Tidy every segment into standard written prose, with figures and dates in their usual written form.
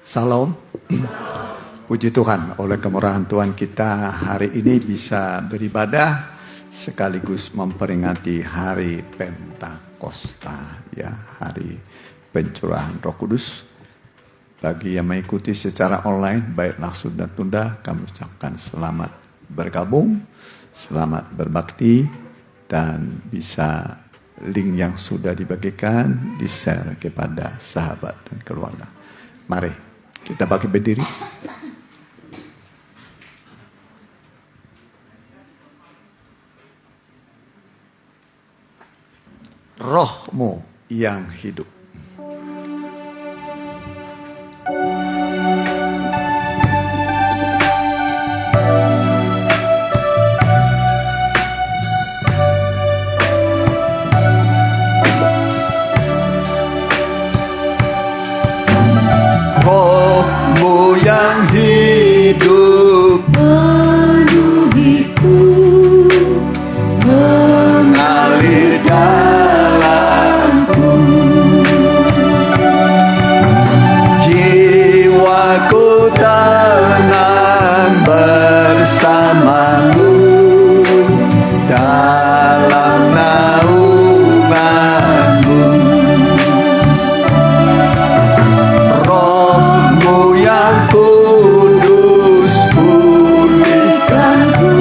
Salam. Puji Tuhan, oleh kemurahan Tuhan kita hari ini bisa beribadah sekaligus memperingati hari Pentakosta, ya, hari pencurahan Roh Kudus. Bagi yang mengikuti secara online, baik langsung dan tunda, kami ucapkan selamat bergabung, selamat berbakti, dan bisa link yang sudah dibagikan di-share kepada sahabat dan keluarga. Mari kita bagi berdiri. Rohmu yang hidup. Rohmu yang hidup menuhiku, mengalir dalamku. Jiwaku tenang bersamamu dalam naunganmu. Rohmu yang kudus pulihkanku,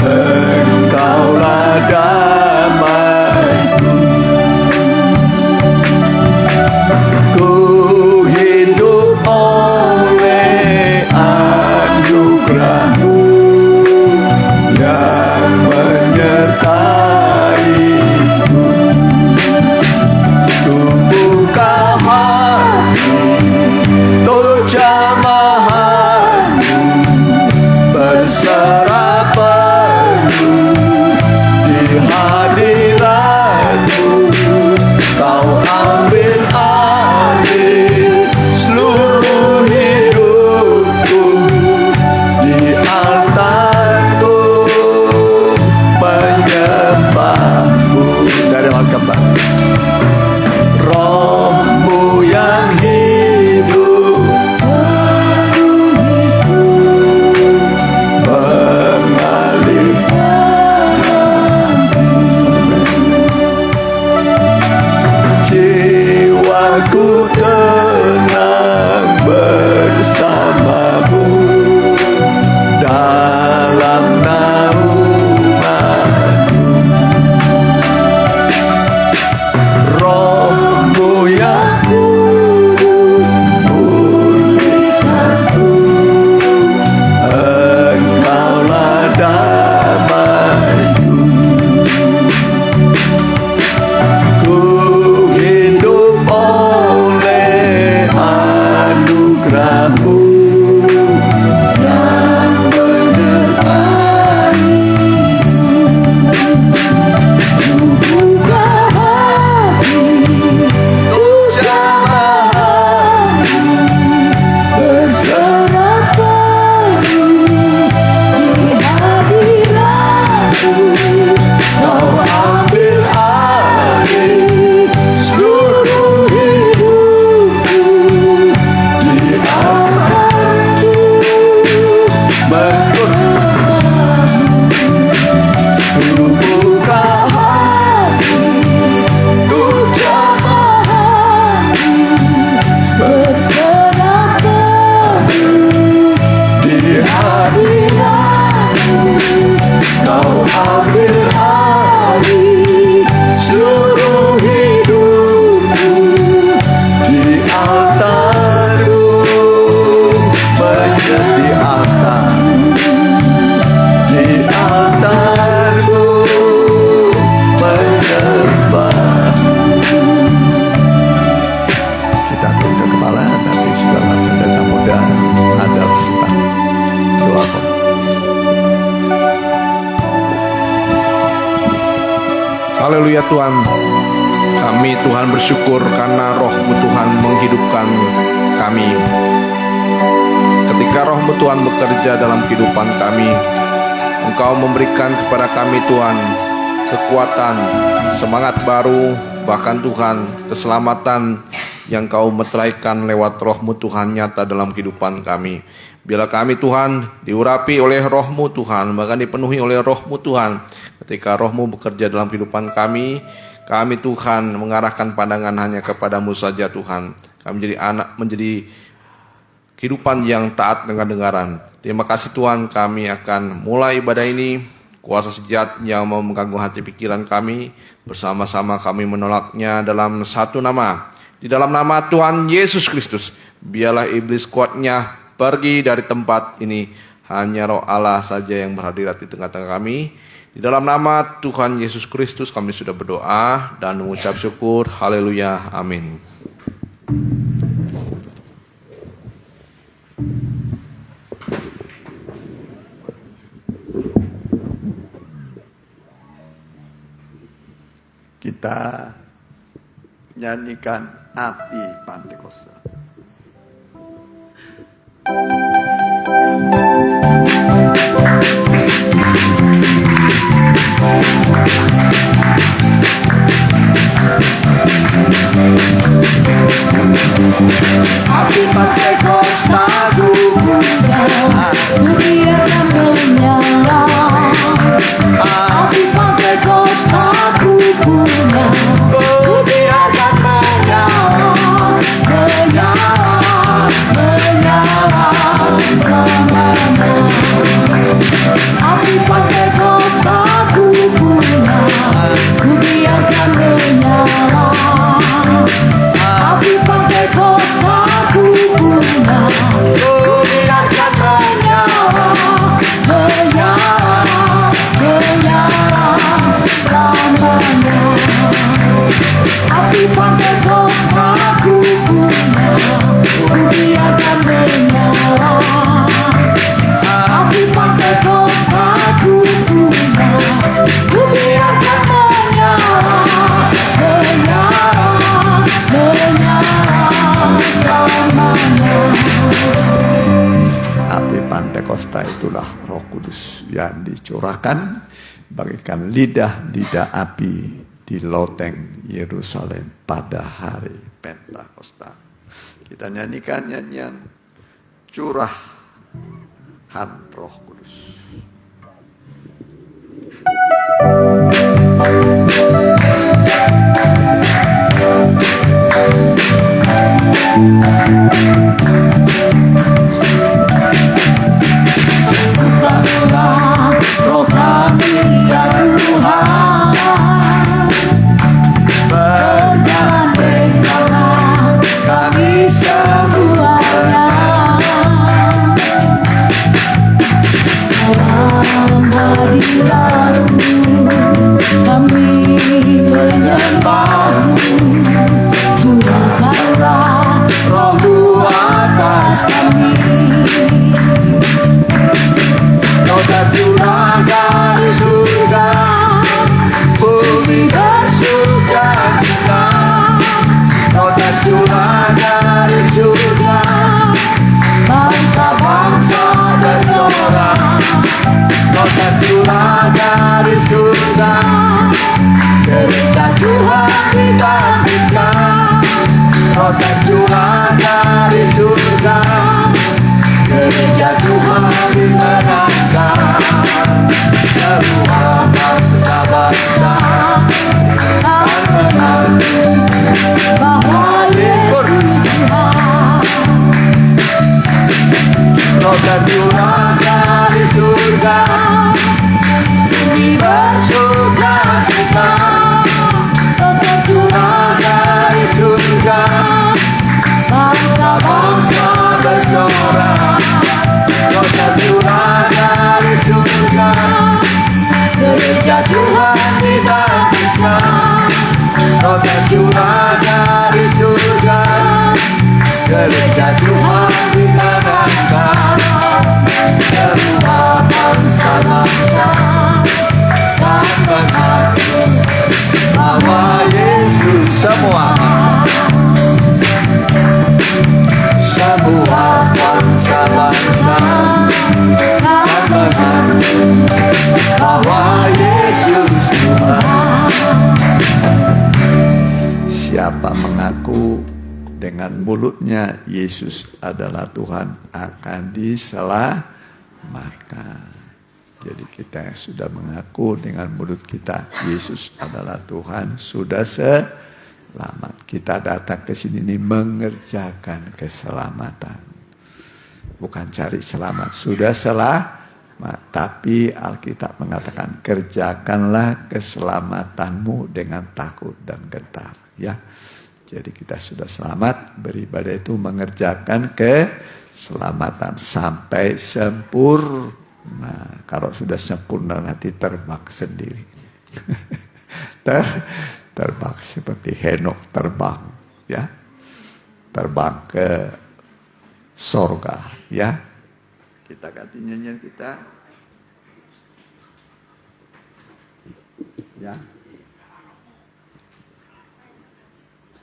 Engkaulah damaiku. Ku hidup oleh anugerah-Mu yang menyertai-Ku. Ku buka hati untuk jamahan-Mu, berserah penuh di hadirat-Mu. Kau ambil alih seluruh hidupku, di altar-Ku menyembah-Mu. Dari awal kembali. Rohmu yang hidup mengalir. Jiwaku tenang bersamamu dalam naungan-Mu. Rohmu yang kudus pulihkanku, Engkaulah damaiku. Ku hidup oleh anugerah-Mu yang menyertai. Ku buka hati untuk jamahan-Mu, berserah penuh di hadirat-Mu. Kau ambil alih seluruh hidupku, di altar-Mu ku buka hati untuk jamahan-Mu, berserah penuh di hadirat-Mu. Kau ambil alih seluruh hidupku, di altar-Ku menjadi altar, di altar-Ku menyembah. Kita tunduk kepala dan segala pendeta muda hadap sifat doa. Haleluya Tuhan. Kami Tuhan bersyukur karena Roh-Mu Tuhan menghidupkan kami. Ketika Roh-Mu Tuhan bekerja dalam kehidupan kami, Engkau memberikan kepada kami Tuhan kekuatan, semangat baru, bahkan Tuhan keselamatan yang Kau meteraikan lewat Roh-Mu Tuhan nyata dalam kehidupan kami. Biarlah kami Tuhan diurapi oleh Roh-Mu Tuhan, bahkan dipenuhi oleh Roh-Mu Tuhan. Ketika Roh-Mu bekerja dalam kehidupan kami Tuhan mengarahkan pandangan hanya kepadamu saja Tuhan. Kami menjadi kehidupan yang taat dengan dengaran. Terima kasih Tuhan, kami akan mulai ibadah ini. Kuasa sejat yang mau mengganggu hati pikiran kami, bersama-sama kami menolaknya dalam satu nama. Di dalam nama Tuhan Yesus Kristus, biarlah iblis kuatnya pergi dari tempat ini. Hanya Roh Allah saja yang berhadirat di tengah-tengah kami. Di dalam nama Tuhan Yesus Kristus kami sudah berdoa dan mengucap syukur. Haleluya. Amin. Kita nyanyikan api Pantekosta. Api Pantekosta biarkan menyala. Api Pantekosta kubunya, biarkan menyala, menyala, menyala selamanya. Api Pantekosta kubunya, biarkan menyala. Api Pantekosta kubunya, biarkan menyala, menyala, menyala selamanya. Api Pantekosta kubunya, biarkan menyala. Api Pantekosta kubunya, biarkan menyala, menyala, menyala selamanya. Api Pantekosta itulah Roh Kudus yang dicurahkan bagaikan lidah-lidah api di loteng Yerusalem pada hari Pentakosta. Kita nyanyikan nyanyian curahan Roh Kudus. Bukanlah roh kami ya Tuhan, bergandengkanlah kami semuanya. Dalam hadirat-Mu kami menyembah-Mu, curahkanlah Roh-Mu atas kami. Kau tercurah dari surga, bumi bersuka cita. Kau tercurah dari surga, bangsa-bangsa bersorak. Kau tercurah dari surga, gereja Tuhan dibangkitkan. Kau tercurah dari surga, gereja Tuhan dimenangkan. Semua bangsa-bangsa akan mengaku bahwa Yesus Tuhan. Kau tercurah dari surga, bumi bersuka cita. Kau tercurah dari surga, bangsa-bangsa bersorak. Kau tercurah dari surga, gereja Tuhan dibangkitkan. Kau tercurah dari surga, gereja Tuhan dimenangkan. Semua bangsa-bangsa akan mengaku bahwa Yesus. Semua bangsa-bangsa akan mengaku bahwa Yesus Tuhan. Siapa mengaku dengan mulutnya Yesus adalah Tuhan akan diselamatkan. Jadi kita yang sudah mengaku dengan mulut kita Yesus adalah Tuhan sudah selamat. Kita datang ke sini ini mengerjakan keselamatan. Bukan cari selamat, sudah selamat. Tapi Alkitab mengatakan kerjakanlah keselamatanmu dengan takut dan gentar. Ya, jadi kita sudah selamat, beribadah itu mengerjakan keselamatan sampai sempurna. Nah, kalau sudah sempurna nanti terbang sendiri. Terbang seperti Henokh terbang, ya. Terbang ke sorga, ya. Kita ganti nyanyian kita. Ya.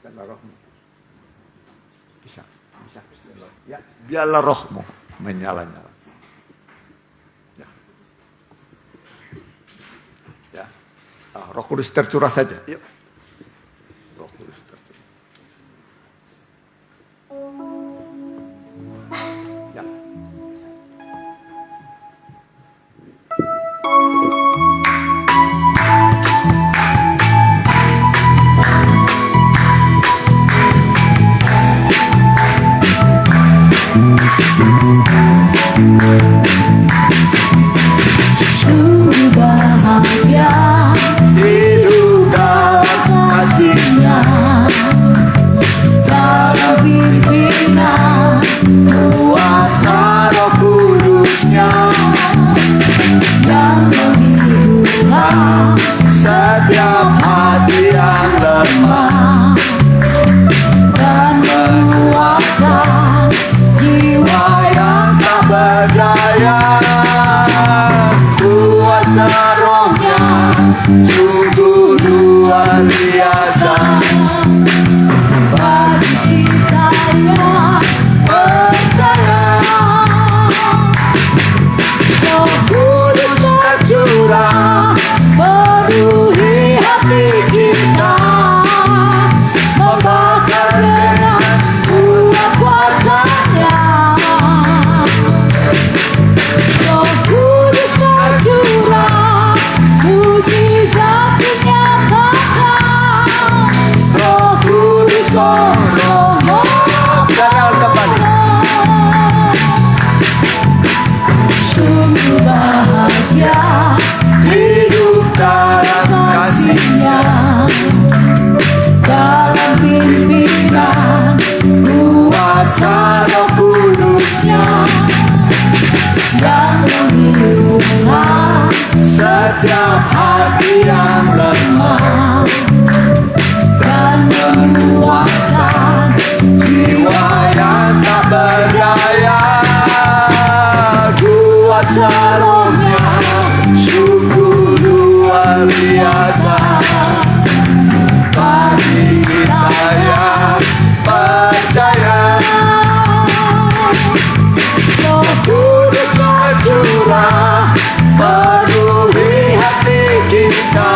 Biarlah rohmu. Bisa. Ya, biarlah rohmu menyala-nyala. Ya. Ya. Roh Kudus tercurah saja. Yuk. Roh Kudus tercurah. Ya. Sungguh bahagia Hidup dalam kasih-Nya, dalam pimpinan kuasa Roh Kudus-Nya, yang menghidupkan setiap hati yang lemah, dan menguatkan jiwa yang tak berdaya. Kuasa Roh-Nya sungguh luar biasa. bagi kita yang percaya. Roh Kudus Tercurah penuhi hati kita, membakar dengan kuat kuasa-Nya. Roh Kudus tercurah, mujizat dinyatakan. Roh Kudus tolong Kenal kembali. sungguh bahagia Hidup dalam kasih-Nya, dalam pimpinan kuasa Roh Kudus-Nya, yang menghidupkan setiap hati yang lemah, dan menguatkan jiwa yang tak berdaya. Kuasa Roh-Nya sungguh luar biasa. Bagi kita yang percaya, Roh Kudus tercurah penuhi hati kita,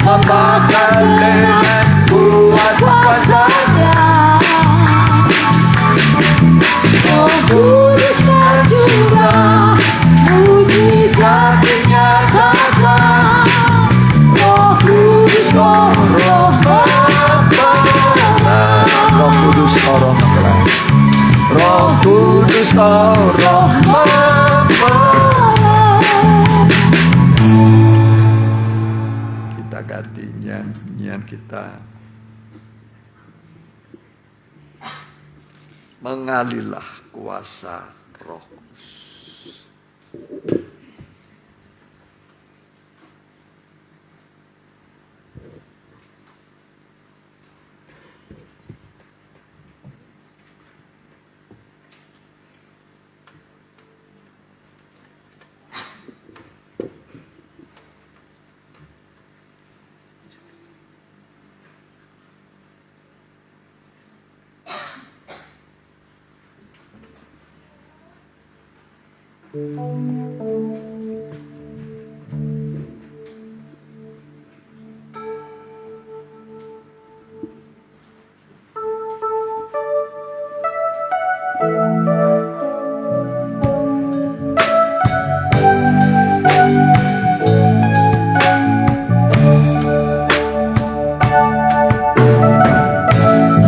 membakar dengan kuat kuasa-Nya. Roh Kudus tercurah, mujizat dinyatakan. Roh Kudus Roh Bapa, Roh Kudus, Roh Mempelai, Roh Kudus, Roh Mempelai. Kita ganti nyanyian kita. Mengalirlah kuasa Roh Kudus.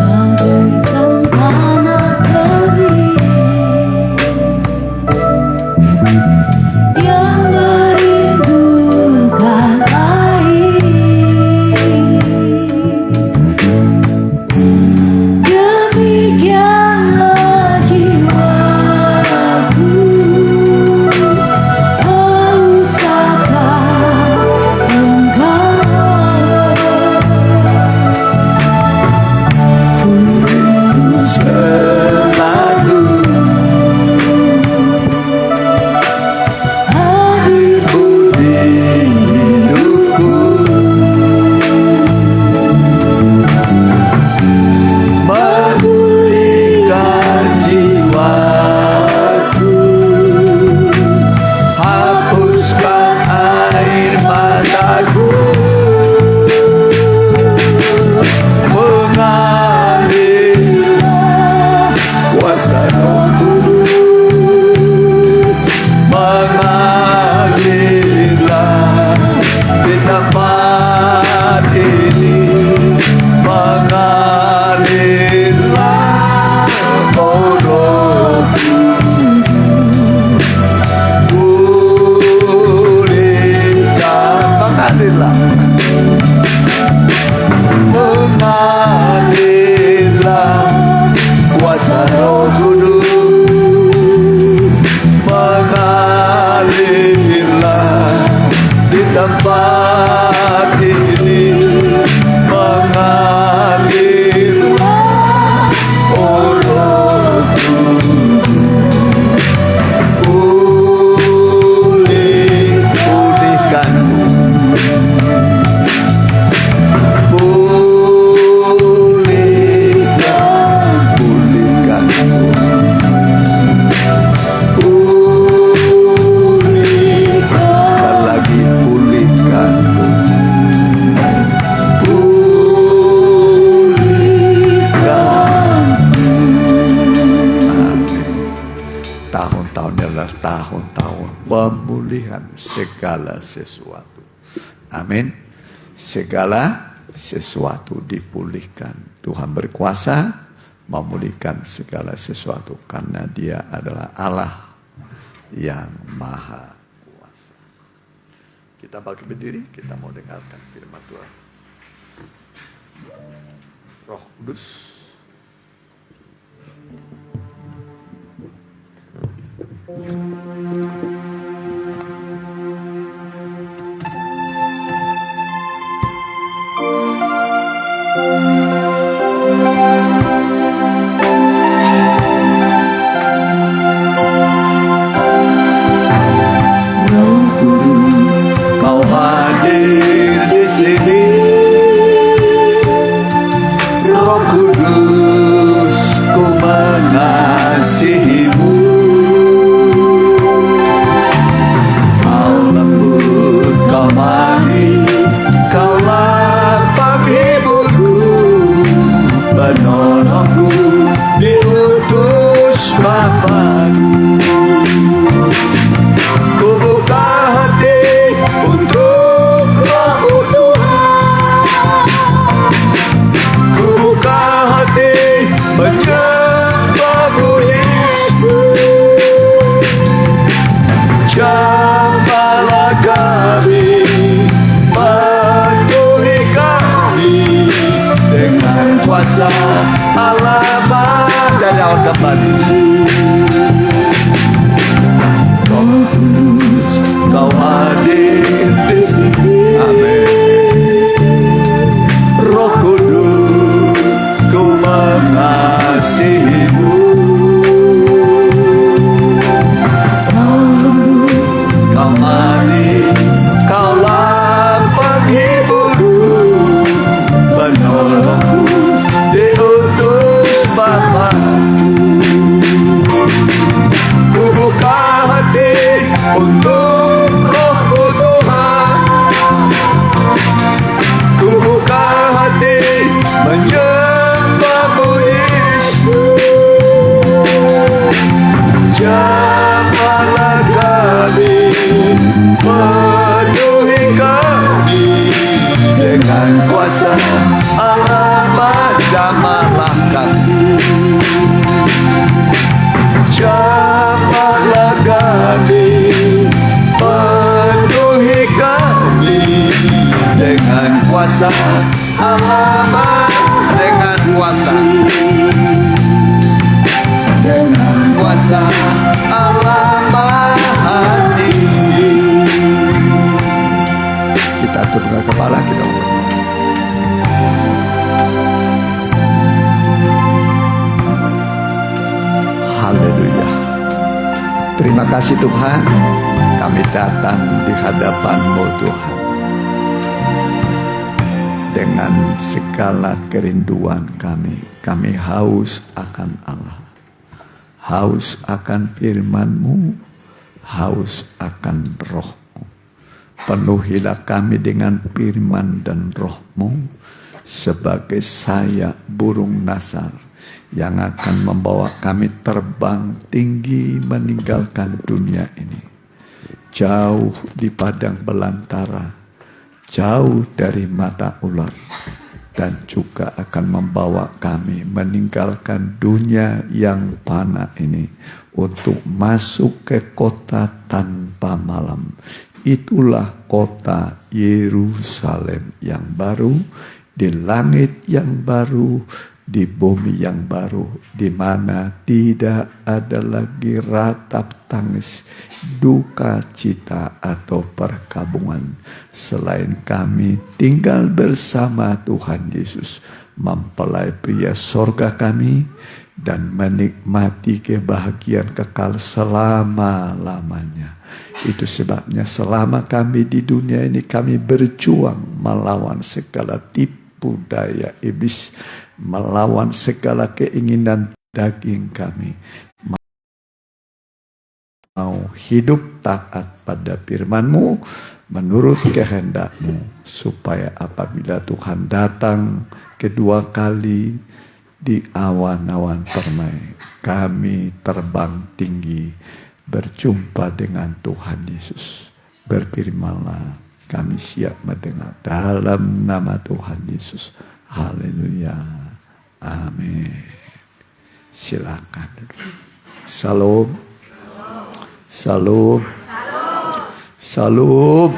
bagaikan tanah kering yang merindukan air. Demikianlah jiwaku haus akan Engkau. Selalu hadirmu di hidupku, memulihkan jiwaku, hapuskan air mataku, mengalirlah kuasa Roh Kudus, mengalirlah di tempat ini, mengalirlah oh Roh Kudus, pulihkan, mengalirlah, mengalirlah kuasa Roh Kudus, mengalirlah di tempat ini, mengalirlah oh Roh Kudus, pulihkan, pulihkan, sekali lagi pulihkan, pulihkan. Amin. Tahun-tahun adalah tahun-tahun pemulihan segala sesuatu. Amin. Segala sesuatu dipulihkan. Tuhan berkuasa memulihkan segala sesuatu karena Dia adalah Allah yang maha kuasa. Kita bagi berdiri, kita mau dengarkan firman Tuhan. Roh Kudus, Kau hadir di sini, Roh Kudus, ku mengasihimu. Kau lembut, kau manis, kau lapang hiburku, penolongku, diutus Bapa-Ku. Ku buka hati untuk Roh-Mu Tuhan, ku buka hati menyembah-Mu Yesus. Jamahlah kami, penuhi kami dengan kuasa Allah dan daun kembali. Roh Kudus, Kau hadir di sini. Amin. Roh Kudus, ku mengasihimu. Kau lembut, kau manis, kau lapang hiburku, penolongku, diutus Bapa-Ku. kuasa Allah dengan kuasa kuasa Allah Maha Tinggi. Kita tundukkan kepala kita. Haleluya. Terima kasih Tuhan, kami datang di hadapan-Mu Tuhan dengan segala kerinduan kami. Kami haus akan Allah, haus akan firman-Mu, haus akan Roh-Mu. Penuhilah kami dengan firman dan Roh-Mu sebagai sayap burung nasar yang akan membawa kami terbang tinggi meninggalkan dunia ini. Jauh di padang belantara, jauh dari mata ular, dan juga akan membawa kami meninggalkan dunia yang fana ini untuk masuk ke kota tanpa malam. Itulah kota Yerusalem yang baru, di langit yang baru, di bumi yang baru, di mana tidak ada lagi ratap tangis, duka cita atau perkabungan, selain kami tinggal bersama Tuhan Yesus, mempelai pria sorga kami, dan menikmati kebahagiaan kekal selama-lamanya. Itu sebabnya selama kami di dunia ini, kami berjuang melawan segala tipu daya iblis, melawan segala keinginan daging kami. Mau hidup taat pada firman-Mu menurut kehendak-Mu, supaya apabila Tuhan datang kedua kali di awan-awan permai, kami terbang tinggi berjumpa dengan Tuhan Yesus. Berfirmanlah, kami siap mendengar dalam nama Tuhan Yesus. Haleluya. Amin. Silakan. Salam. Salam. Salam.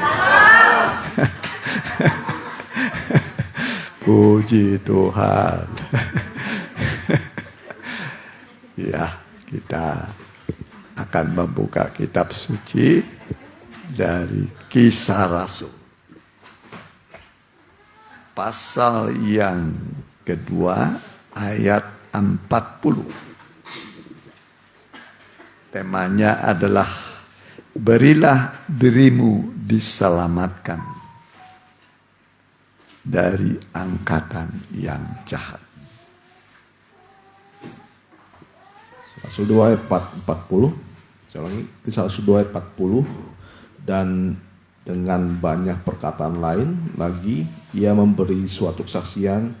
Puji Tuhan. Ya, kita akan membuka kitab suci dari Kisah Rasul. Pasal yang kedua ayat 40. Temanya adalah berilah dirimu diselamatkan dari angkatan yang jahat. Kisah 2 ayat 40. Saya ulangi, Kisah 2 ayat 40. Dan dengan banyak perkataan lain lagi, ia memberi suatu kesaksian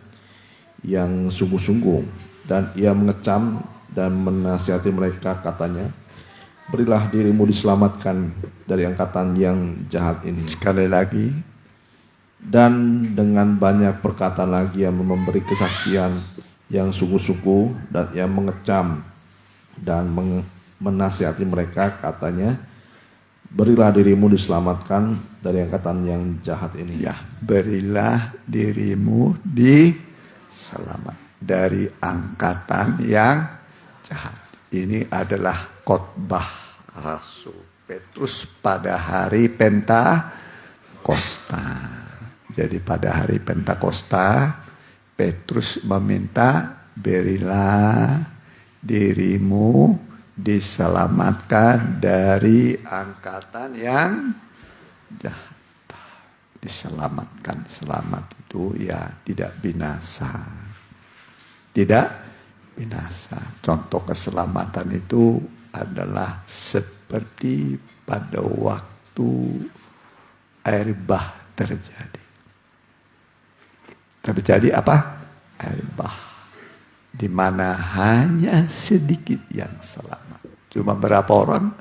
yang sungguh-sungguh, dan ia mengecam dan menasihati mereka, katanya, berilah dirimu diselamatkan dari angkatan yang jahat ini. Sekali lagi. Dan dengan banyak perkataan lagi, ia memberi kesaksian yang sungguh-sungguh, dan ia mengecam dan menasihati mereka, katanya, berilah dirimu diselamatkan dari angkatan yang jahat ini. Ya, berilah dirimu diselamat dari angkatan yang jahat. Ini adalah khotbah Rasul Petrus pada hari Pentakosta. Jadi pada hari Pentakosta, Petrus meminta, berilah dirimu diselamatkan dari angkatan yang jahat. Diselamatkan, selamat itu ya tidak binasa. Tidak binasa. Contoh keselamatan itu adalah seperti pada waktu air bah terjadi. Terjadi apa? Air bah. Di mana hanya sedikit yang selamat. Cuma berapa orang?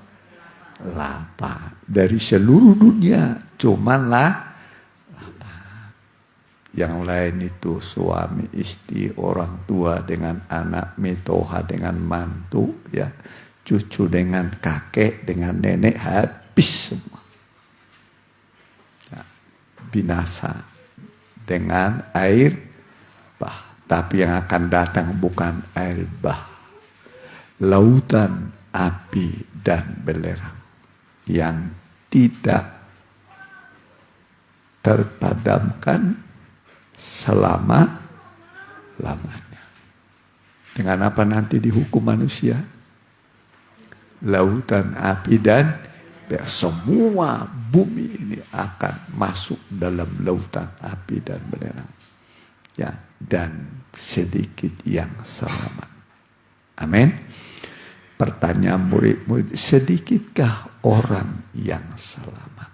8. Dari seluruh dunia cuma 8. Yang lain itu suami, istri, orang tua dengan anak, mitoha dengan mantu, ya, cucu dengan kakek, dengan nenek, habis semua. Ya, binasa. dengan air bah. Tapi yang akan datang bukan air bah. Lautan api dan belerang yang tidak terpadamkan selama-lamanya. Dengan apa nanti dihukum manusia? Lautan api dan semua bumi ini akan masuk dalam lautan api dan belerang. Ya, dan sedikit yang selamat. Amin. Pertanyaan murid-murid, sedikitkah orang yang selamat?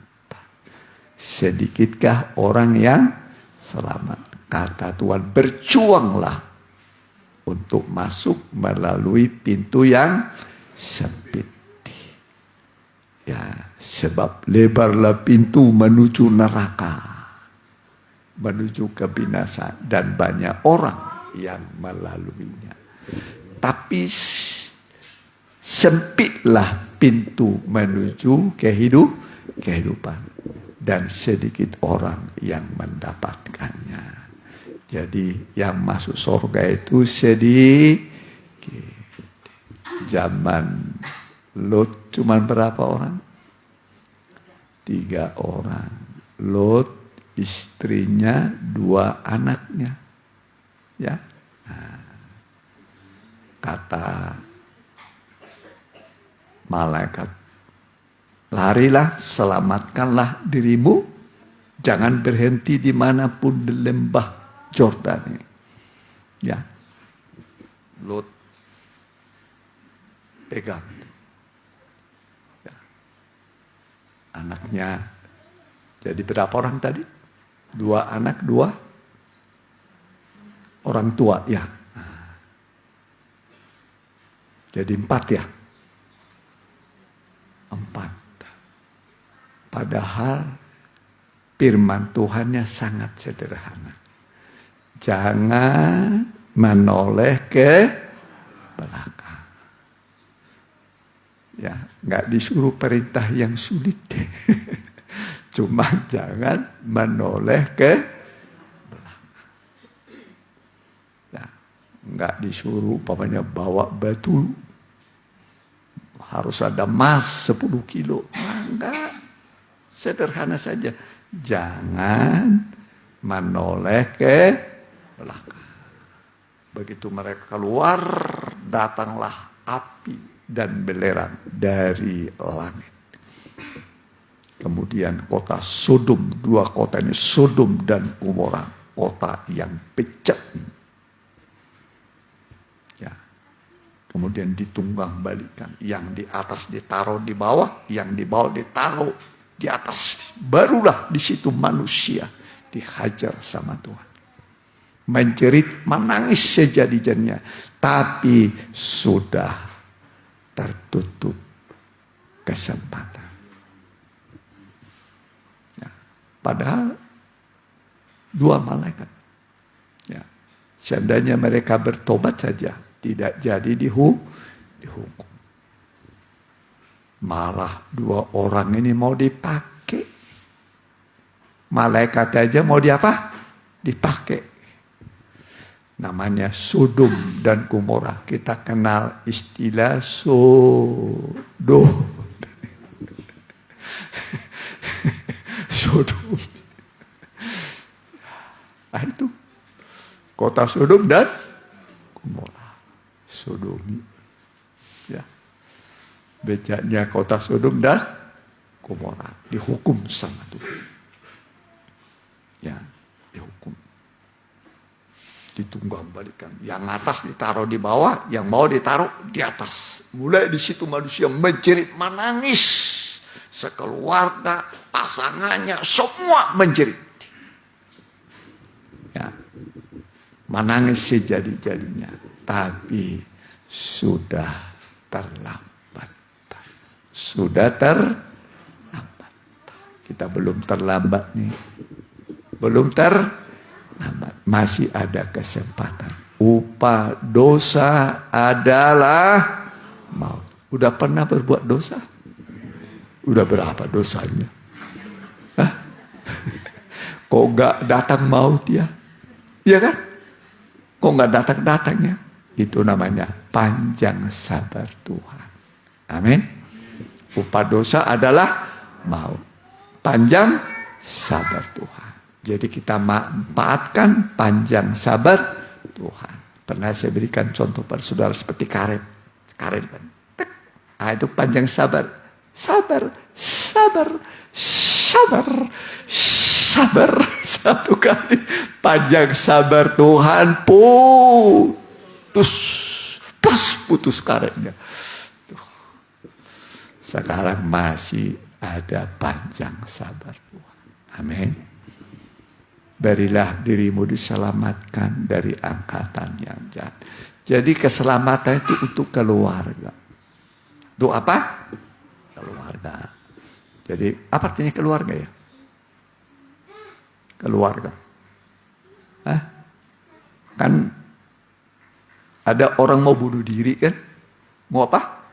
Sedikitkah orang yang selamat? Kata Tuhan, berjuanglah untuk masuk melalui pintu yang sempit. Ya, sebab lebarlah pintu menuju neraka, menuju kebinasaan, dan banyak orang yang melaluinya. Tapi sempitlah pintu menuju kehidupan, dan sedikit orang yang mendapatkannya. Jadi yang masuk surga itu sedikit. Zaman Lot cuma berapa orang? 3 orang. Lot, istrinya, 2 anaknya. Ya. Nah, kata malaikat, larilah, selamatkanlah dirimu, jangan berhenti dimanapun di lembah Yordan ini. Ya, Lot pegang. Ya. Anaknya, jadi berapa orang tadi? 2 anak, 2 orang tua, ya. Nah. Jadi 4 ya. 4. Padahal firman Tuhannya sangat sederhana. Jangan menoleh ke belakang. Ya, nggak disuruh perintah yang sulit. Cuma jangan menoleh ke belakang. Ya, nggak disuruh umpamanya bawa batu. Harus ada emas 10 kilo. Enggak. Sederhana saja. Jangan menoleh ke belakang. Begitu mereka keluar, datanglah api dan belerang dari langit. Kemudian kota Sodom, 2 kota ini, Sodom dan Gomora, kota yang pecah. Ya. Kemudian ditunggang balikan. Yang di atas ditaruh di bawah, yang di bawah ditaruh di atas. Barulah di situ manusia dihajar sama Tuhan. Menjerit, menangis sejadi-jadinya. Tapi sudah tertutup kesempatan. Ya. Padahal 2 malaikat. Ya. Seandainya mereka bertobat saja, tidak jadi dihukum. Malah 2 orang ini mau dipakai. Malaikat aja mau diapa? Dipakai. Namanya Sodom dan Gomora. Kita kenal istilah Sodom. Sodom. Nah itu. Kota Sodom dan Gomora. Sodomi. Ya. Becaknya kota Sodom dan Gomora. Dihukum sama Tuhan. Ya, dihukum. Ditunggang balikan. Yang atas ditaruh di bawah, yang bawah ditaruh di atas. Mulai di situ manusia menjerit, menangis. Sekeluarga, pasangannya, semua menjerit. Ya. Menangis sejadi-jadinya. Tapi sudah terlambat. Sudah terlambat. Kita belum terlambat nih. Belum terlambat. Masih ada kesempatan. Upah dosa adalah maut. Udah pernah berbuat dosa? Udah berapa dosanya? Hah? Kok nggak datang maut ya? Iya kan? Kok nggak datang-datangnya? Itu namanya panjang sabar Tuhan. Amin. Upah dosa adalah maut. Panjang sabar Tuhan. Jadi kita manfaatkan panjang sabar Tuhan. Pernah saya berikan contoh pada saudara seperti karet. Karet kan. Nah, itu panjang sabar. Sabar. Satu kali. Panjang sabar Tuhan putus karetnya. Sekarang masih ada panjang sabar Tuhan. Amin. Berilah dirimu diselamatkan dari angkatan yang jahat. Jadi keselamatan itu untuk keluarga. Untuk apa? Keluarga. Jadi apa artinya keluarga ya? Keluarga. Hah? Kan ada orang mau bunuh diri kan? Mau apa?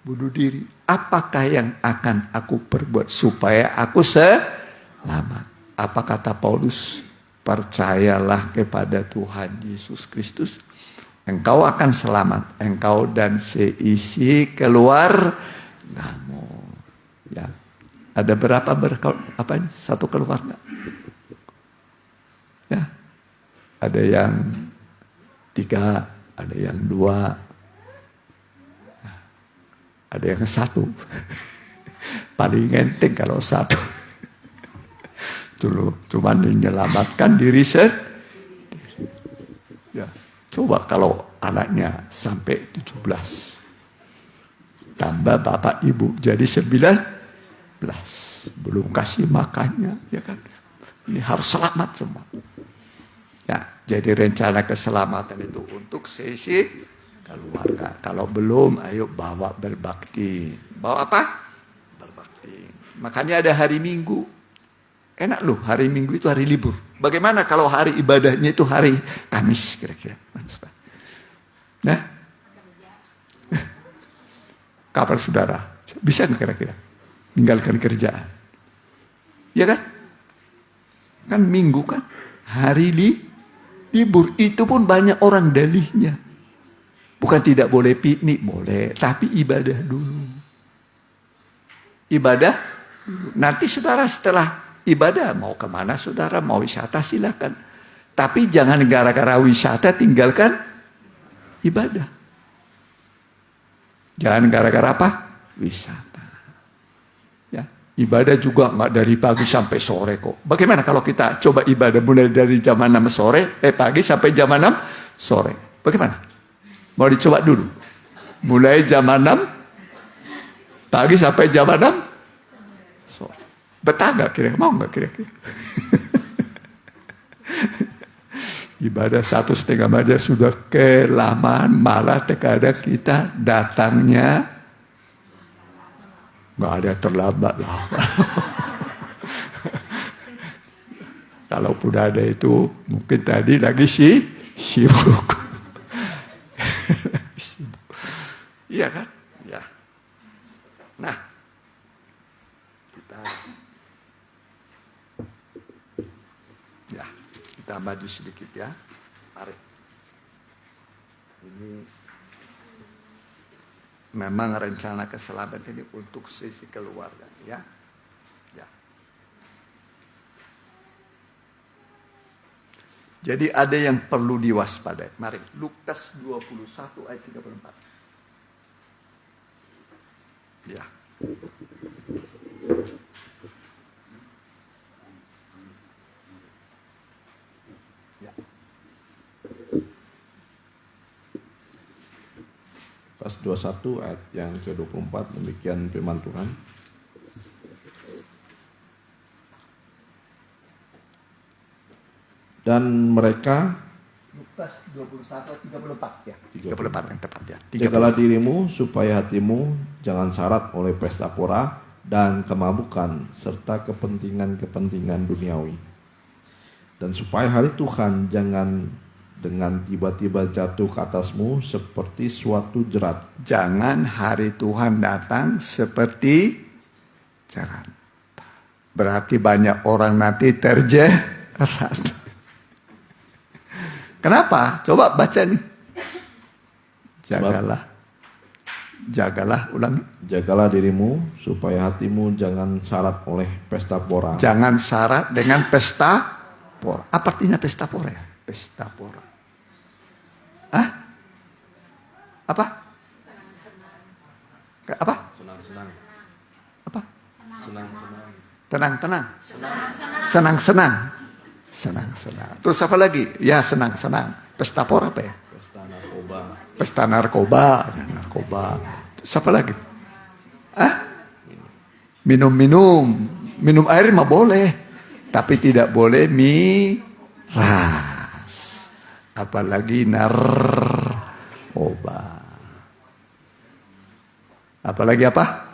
Bunuh diri. Apakah yang akan aku perbuat supaya aku selamat? Apa kata Paulus? Percayalah kepada Tuhan Yesus Kristus. Engkau akan selamat. Engkau dan seisi keluargamu. Ya. Ada berapa satu keluarga? Ya. Ada yang 3, ada yang 2, ada yang 1. Paling enteng kalau 1. Dulu cuma menyelamatkan diri sendiri. Ya, coba kalau anaknya sampai 17. Tambah bapak ibu jadi 19. Belum kasih makannya, ya kan? Ini harus selamat semua. Ya, jadi rencana keselamatan itu untuk sesi keluarga. Kalau belum, ayo bawa berbakti. Bawa apa? Berbakti. Makanya ada hari Minggu. Enak loh, hari Minggu itu hari libur. Bagaimana kalau hari ibadahnya itu hari Kamis kira-kira? Nah, kapan saudara? Bisa nggak kira-kira? Tinggalkan kerjaan. Ya kan? Kan Minggu kan? Hari libur. Itu pun banyak orang dalihnya. Bukan tidak boleh piknik, boleh. Tapi ibadah dulu. Ibadah dulu. Nanti saudara setelah ibadah, mau kemana saudara, mau wisata silakan. Tapi jangan gara-gara wisata tinggalkan ibadah. Jangan gara-gara apa? Wisata. Ya, ibadah juga nggak dari pagi sampai sore kok. Bagaimana kalau kita coba ibadah mulai dari jam 6 sore, pagi sampai jam 6 sore. Bagaimana? Mau dicoba dulu. Mulai jam 6 pagi sampai jam 6 sore. Betah gak kira-kira? Mau gak kira-kira? Ibadah 1,5 aja sudah kelamaan. Malah terkadang kita datangnya gak ada terlambat lah. Kalaupun ada itu mungkin tadi lagi sibuk. Iya kan? Ya. Nah, kita maju sedikit ya. Mari. Ini memang rencana keselamatan ini untuk sisi keluarga ya. Ya. Jadi ada yang perlu diwaspadai. Mari, Lukas 21 ayat 34. Ya. Ya. Lukas 21 ayat yang ke-24, demikian firman Tuhan. Dan mereka, Lukas 21 ayat 34 ya. 34 yang tepat ya. jagalah dirimu supaya hatimu jangan syarat oleh pesta pora dan kemabukan serta kepentingan-kepentingan duniawi. Dan supaya hari Tuhan jangan dengan tiba-tiba jatuh ke atasmu seperti suatu jerat. Jangan hari Tuhan datang seperti jerat. Berarti banyak orang nanti terjebak. erat. Kenapa? Coba baca nih. Jagalah, ulangi. Jagalah dirimu supaya hatimu jangan syarat oleh pesta pora. Jangan syarat dengan pesta pora. Apa artinya pesta pora ya? Pesta pora. Hah? Apa? Apa? Senang-senang. Apa? Senang-senang. Tenang-tenang. Senang-senang. Senang-senang. Terus apa lagi? Ya senang-senang. Pesta pora apa ya? Pesta narkoba. Pesta narkoba. Narkoba. Terus apa lagi? Minum-minum. Minum air mah boleh. Tapi tidak boleh miras. Apalagi narkoba. Apalagi apa?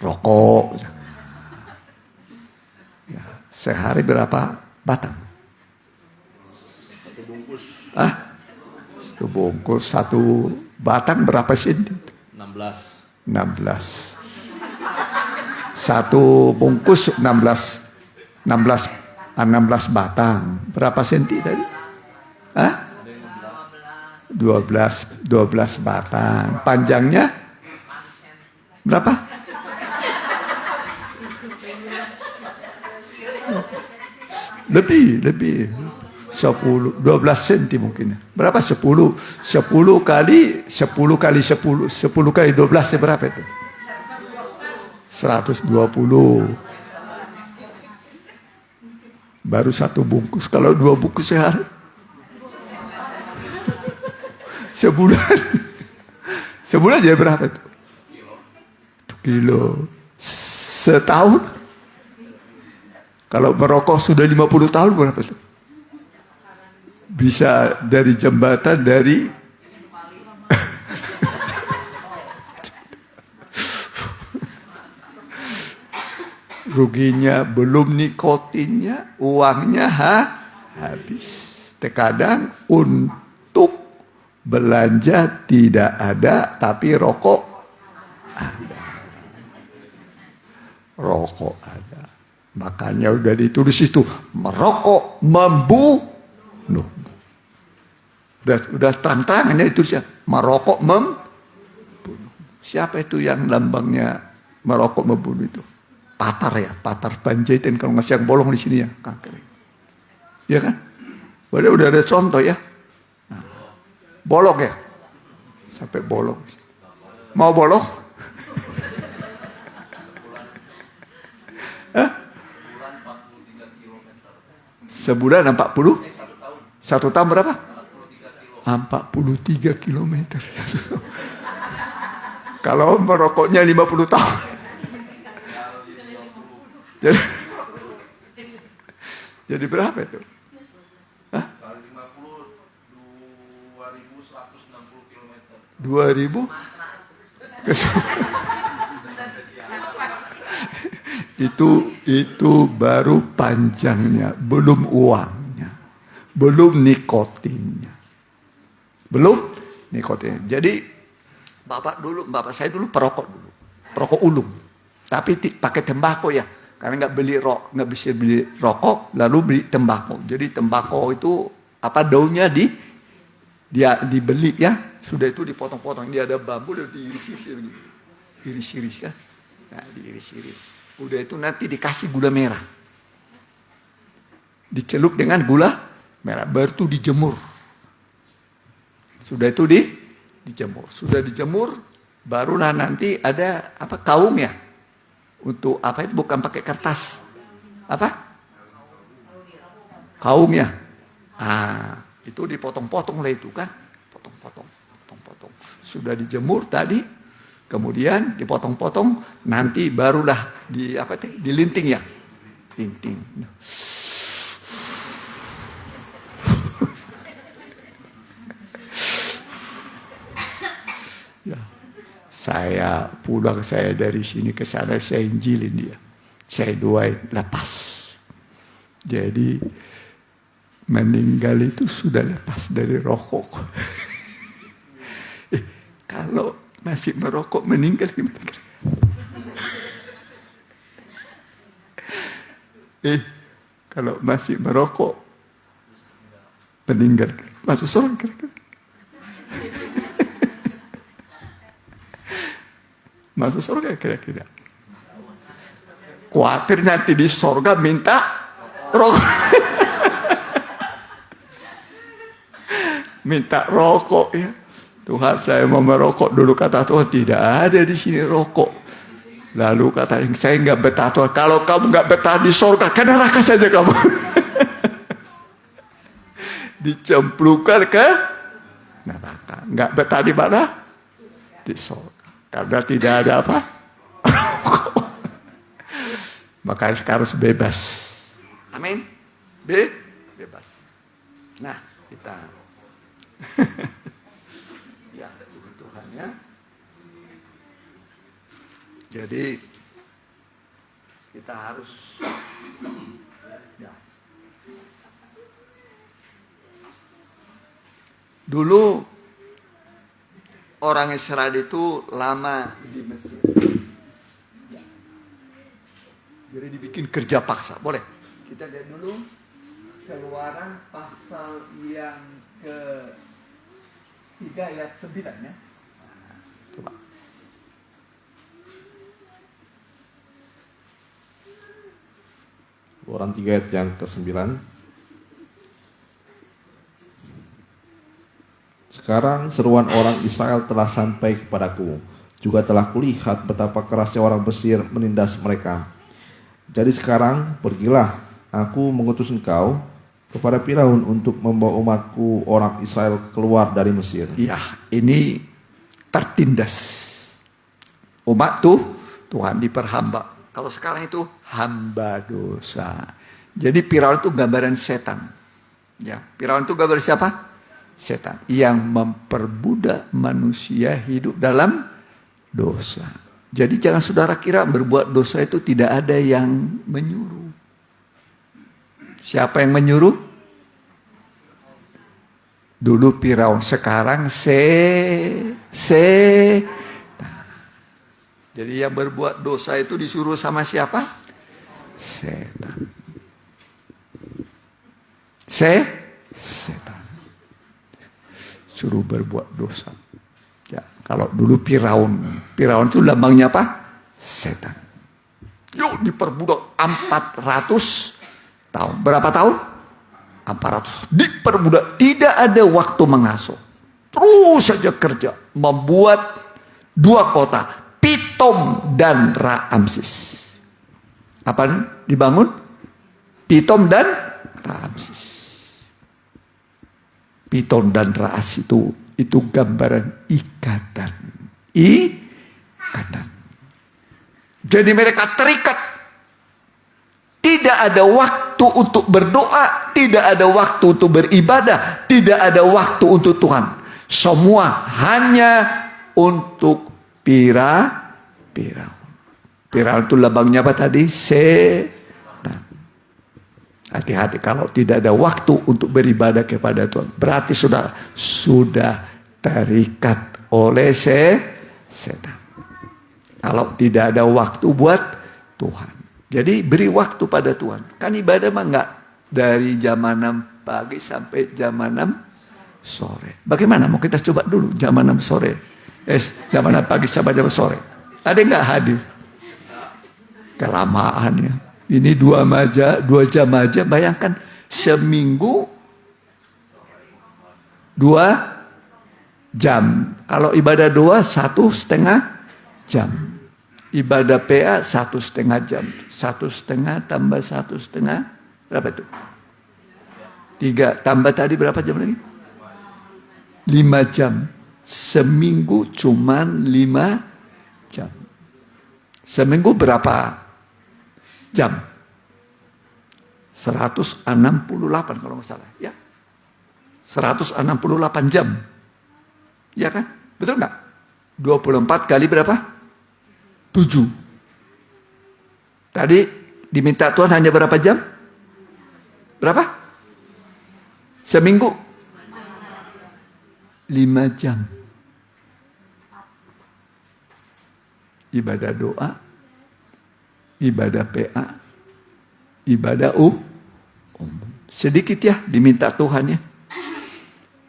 Rokok. Ya, sehari berapa batang? Satu bungkus. Satu batang berapa senti? 16. 16. Satu bungkus 16 batang. Berapa senti tadi? 12 batang. Panjangnya berapa? Lebih 10, 12 senti mungkin. Berapa 10? 10 kali 12 berapa itu? 120. Baru satu bungkus. Kalau 2 bungkus sehari. Sebulan jadi berapa itu? Kilo. Setahun. Kalau merokok sudah 50 tahun berapa itu? Bisa dari jembatan dari ruginya belum nikotinnya, uangnya habis. Terkadang untuk belanja tidak ada, tapi rokok ada. Rokok ada. Makanya udah ditulis itu, merokok membunuh. Udah terang-terangan ya ditulisnya, merokok membunuh. Siapa itu yang lambangnya merokok membunuh itu? Patar ya, Patar Panjaitan kalau ngasih yang bolong di sini ya, kanker. Iya kan? Udah ada contoh ya. Nah, bolong ya, sampai bolong. Mau bolong? Sebulan 40? Satu tahun berapa? 43 kilometer. Kalau merokoknya 50 tahun. Jadi berapa itu? Kali 50, 2.160 kilometer. 2.000? Itu baru panjangnya, belum uangnya, belum nikotinnya, belum nikotinnya. Jadi bapak saya dulu perokok ulung, tapi pakai tembakau ya, karena nggak bisa beli rokok, lalu beli tembakau. Jadi tembakau itu daunnya dibeli ya, sudah itu dipotong-potong, dia ada bambu dan diiris-iris kan, nah diiris-iris. Udah itu nanti dikasih gula merah. Dicelup dengan gula merah. Baru itu dijemur. Sudah itu dijemur. Sudah dijemur, barulah nanti ada kaung ya. Untuk itu bukan pakai kertas. Kaung ya. Itu dipotong-potong lah itu kan. Potong-potong. Sudah dijemur tadi. Kemudian dipotong-potong, nanti barulah dilinting ya, linting. Ya, saya dari sini ke sana, saya injilin dia, saya doain lepas. Jadi meninggal itu sudah lepas dari rokok. Kalau masih merokok meninggal gimana? Kalau masih merokok, meninggal. Masuk surga kira-kira. Masuk surga kira-kira. Khawatir nanti di surga minta rokok. Minta rokok ya. Tuhan, saya mau merokok. Dulu kata Tuhan, tidak ada di sini rokok. Lalu kata, saya nggak betah Tuhan. Kalau kamu nggak betah di surga, ke neraka saja kamu. Dicemplungkan ke neraka. Nggak betah di mana? Di surga. Karena tidak ada apa? Maka harus bebas. Amin. Bebas. Nah, kita ya Tuhan ya. Jadi kita harus ya. Dulu orang Israel itu lama di Mesir. Jadi dibikin kerja paksa, boleh. Kita lihat dulu Keluaran pasal yang ke-3 ayat 9 ya. Coba. Keluaran 3 ayat yang ke-9. Sekarang seruan orang Israel telah sampai kepadaku. Juga telah kulihat betapa kerasnya orang Mesir menindas mereka. Jadi sekarang pergilah, aku mengutus engkau kepada Firaun untuk membawa umatku orang Israel keluar dari Mesir. Ya, ini tertindas. Umat tuh Tuhan diperhamba. Kalau sekarang itu hamba dosa. Jadi Firaun itu gambaran setan. Ya, Firaun itu gambar siapa? Setan yang memperbudak manusia hidup dalam dosa. Jadi jangan saudara kira berbuat dosa itu tidak ada yang menyuruh. Siapa yang menyuruh? Dulu Firaun, sekarang Jadi yang berbuat dosa itu disuruh sama siapa? Setan. Setan. Suruh berbuat dosa. Ya, kalau dulu Firaun itu lambangnya apa? Setan. Yuk diperbudak 400 tahun. Berapa tahun? 400. Diperbudak, tidak ada waktu mengasuh. Terus saja kerja membuat 2 kota, Pitom dan Raamsis. Apa dibangun? Pitom dan Raamsis. Pitom dan Raas itu gambaran ikatan. Ikatan. Jadi mereka terikat. Tidak ada waktu untuk berdoa, tidak ada waktu untuk beribadah, tidak ada waktu untuk Tuhan. Semua hanya untuk Firaun. Firaun itu lambangnya apa tadi? Setan. Hati-hati kalau tidak ada waktu untuk beribadah kepada Tuhan. Berarti sudah terikat oleh setan. Kalau tidak ada waktu buat Tuhan. Jadi beri waktu pada Tuhan. Kan ibadah mah enggak dari jam 6 pagi sampai jam 6 sore. Bagaimana? Mau kita coba dulu jam 6 sore. Jam 6 pagi sampai jam sore. Ada enggak hadir? Kelamaannya. Ini 2 jam aja. Bayangkan seminggu 2 jam. Kalau ibadah 1,5 jam. Ibadah PA 1,5 jam. 1,5 tambah 1,5 berapa itu? 3 tambah tadi berapa jam lagi? 5 jam. Seminggu cuman 5 jam. Seminggu berapa jam? 168 kalau nggak salah. Ya. 168 jam. Ya kan? Betul nggak? 24 kali berapa? 7. Tadi diminta Tuhan hanya berapa jam? Berapa? Seminggu? 5 jam. Ibadah doa, ibadah PA, ibadah umum. Sedikit ya diminta Tuhan ya.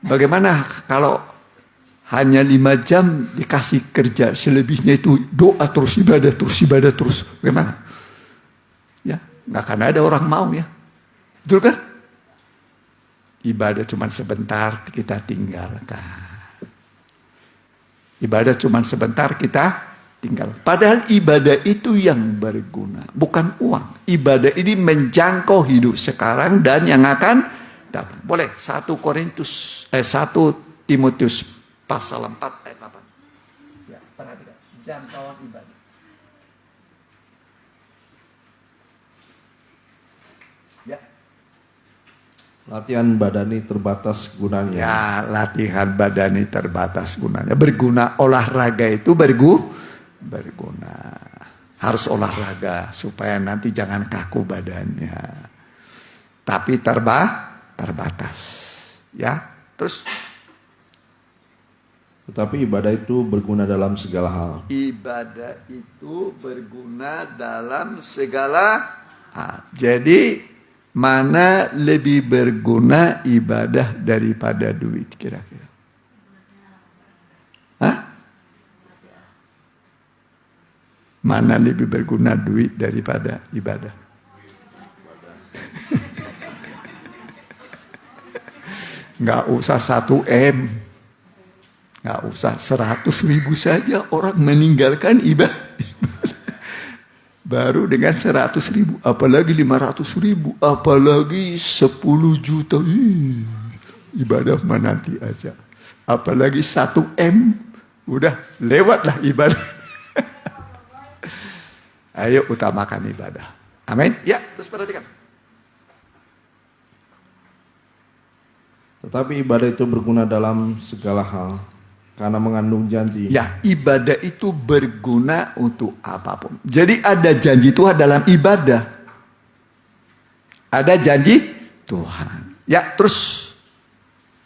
Bagaimana kalau hanya 5 jam dikasih kerja, selebihnya itu doa terus, ibadah terus. Bagaimana? Ya, nggak akan ada orang mau ya. Betul kan? Ibadah cuma sebentar kita tinggalkan. Ibadah cuma sebentar kita tinggal. Padahal ibadah itu yang berguna, bukan uang. Ibadah ini menjangkau hidup sekarang dan yang akan datang. Boleh 1 Timotius pasal 4 ayat 8. Ya, perhatikan. Jangkauan ibadah. Ya. Latihan badani terbatas gunanya. Ya, latihan badani terbatas gunanya. Berguna, olahraga itu berguna. Harus olahraga supaya nanti jangan kaku badannya. Tapi terbatas. Ya, terus. Tetapi ibadah itu berguna dalam segala hal. Ibadah itu berguna dalam segala hal. Jadi mana lebih berguna ibadah daripada duit kira-kira? Hah? Mana lebih berguna duit daripada ibadah? Nggak usah 1 M. Nggak usah 100.000 saja orang meninggalkan ibadah. Baru dengan 100.000, apalagi 500.000, apalagi 10 juta. Ibadah mah nanti aja. Apalagi 1 M, udah lewatlah ibadah. Ayo utamakan ibadah. Amin. Ya, terus perhatikan. Tetapi ibadah itu berguna dalam segala hal. Karena mengandung janji. Ya, ibadah itu berguna untuk apapun. Jadi ada janji Tuhan dalam ibadah. Ada janji Tuhan. Ya, terus.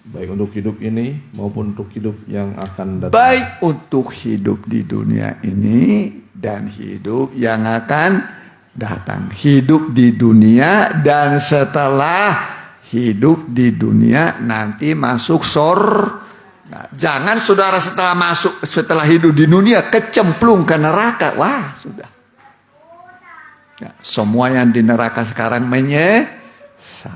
Baik untuk hidup ini maupun untuk hidup yang akan datang. Baik untuk hidup di dunia ini dan hidup yang akan datang. Hidup di dunia dan setelah hidup di dunia nanti masuk surga. Nah, jangan saudara setelah hidup di dunia kecemplung ke neraka. Wah, sudah. Ya, semua yang di neraka sekarang menyesal.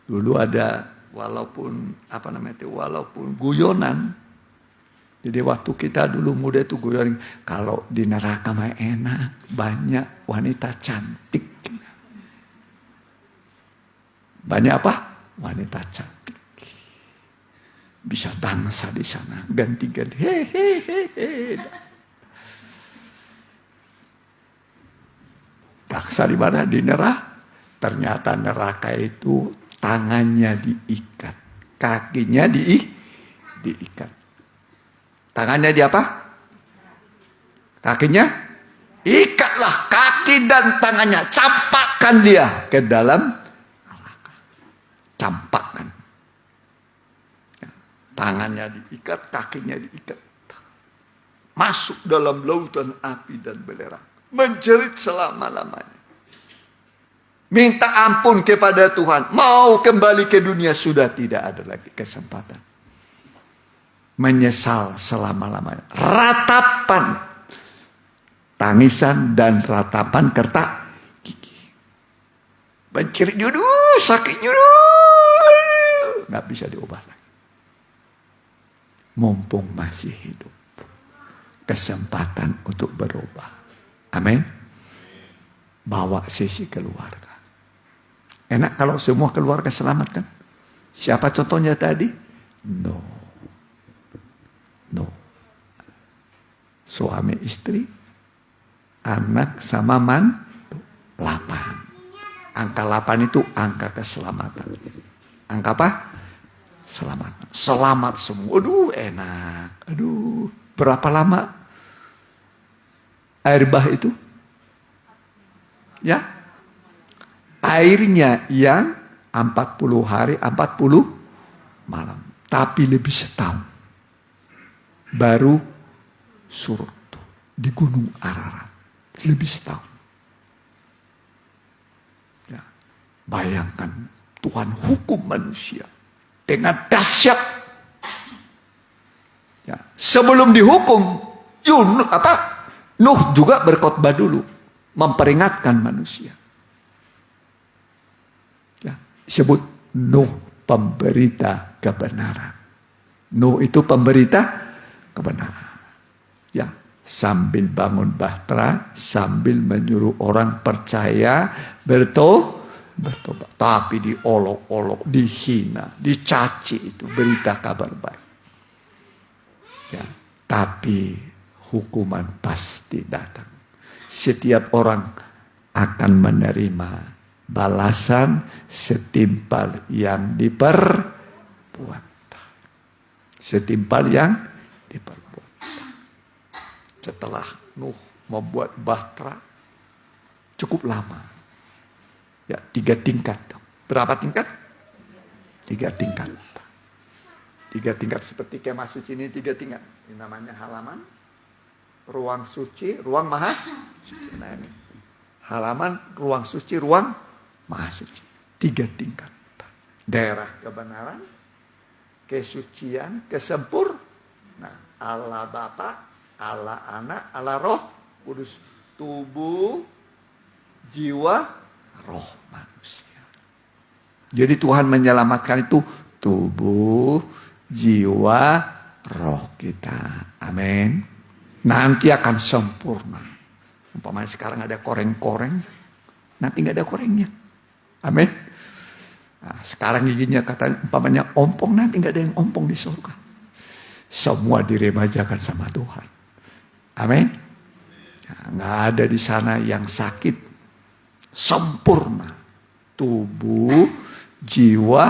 Dulu ada walaupun guyonan. Jadi waktu kita dulu muda itu guyonan, kalau di neraka mah enak, banyak wanita cantik. Banyak apa? Wanita cantik. Bisa dansa di sana, ganti-ganti. Hehehe. Dansa di mana? Di neraka. Ternyata neraka itu tangannya diikat, kakinya diikat. Tangannya di apa? Kakinya? Ikatlah kaki dan tangannya, campakkan dia ke dalam neraka. Campakkan. Tangannya diikat, kakinya diikat. Masuk dalam lautan api dan belerang. Menjerit selama-lamanya. Minta ampun kepada Tuhan. Mau kembali ke dunia, sudah tidak ada lagi kesempatan. Menyesal selama-lamanya. Ratapan. Tangisan dan ratapan kertak gigi. Menjerit dulu, sakit dulu. Nggak bisa diubah lagi. Mumpung masih hidup. Kesempatan untuk berubah. Amin. Bawa sisi keluarga. Enak kalau semua keluarga selamat kan? Siapa contohnya tadi? No. Suami istri, anak sama mantu. 8. Angka 8 itu angka keselamatan. Angka apa? Selamat semua. Aduh enak. Aduh, berapa lama air bah itu? Ya. Airnya yang 40 hari, 40 malam. Tapi lebih setahun. Baru surut di Gunung Ararat. Lebih setahun. Ya. Bayangkan Tuhan hukum manusia dengan dahsyat. Ya, sebelum dihukum, Nuh juga berkhotbah dulu, memperingatkan manusia. Ya, disebut Nuh pemberita kebenaran. Nuh itu pemberita kebenaran. Ya, sambil bangun bahtera, sambil menyuruh orang percaya bertobat, tapi diolok-olok, dihina, dicaci, itu berita kabar baik. Ya, tapi hukuman pasti datang. Setiap orang akan menerima balasan setimpal yang diperbuat. Setimpal yang diperbuat. Setelah Nuh membuat bahtera, cukup lama. Ya, 3 tingkat. Berapa tingkat? 3 tingkat. 3 tingkat seperti kemah suci ini 3 tingkat. Ini namanya halaman, ruang suci, ruang maha suci. Nah ini halaman, ruang suci, ruang maha suci. 3 tingkat. Daerah kebenaran, kesucian, kesempurnaan. Allah Bapa, Allah Anak, Allah Roh Kudus. Tubuh, jiwa, roh manusia. Jadi Tuhan menyelamatkan itu tubuh, jiwa, roh kita. Amin. Nanti akan sempurna. Umpamanya sekarang ada koreng-koreng, nanti nggak ada korengnya. Amin. Nah, sekarang giginya kata umpamanya ompong, nanti nggak ada yang ompong di surga. Semua diremajakan sama Tuhan. Amin. Nah, nggak ada di sana yang sakit. Sempurna. Tubuh, jiwa,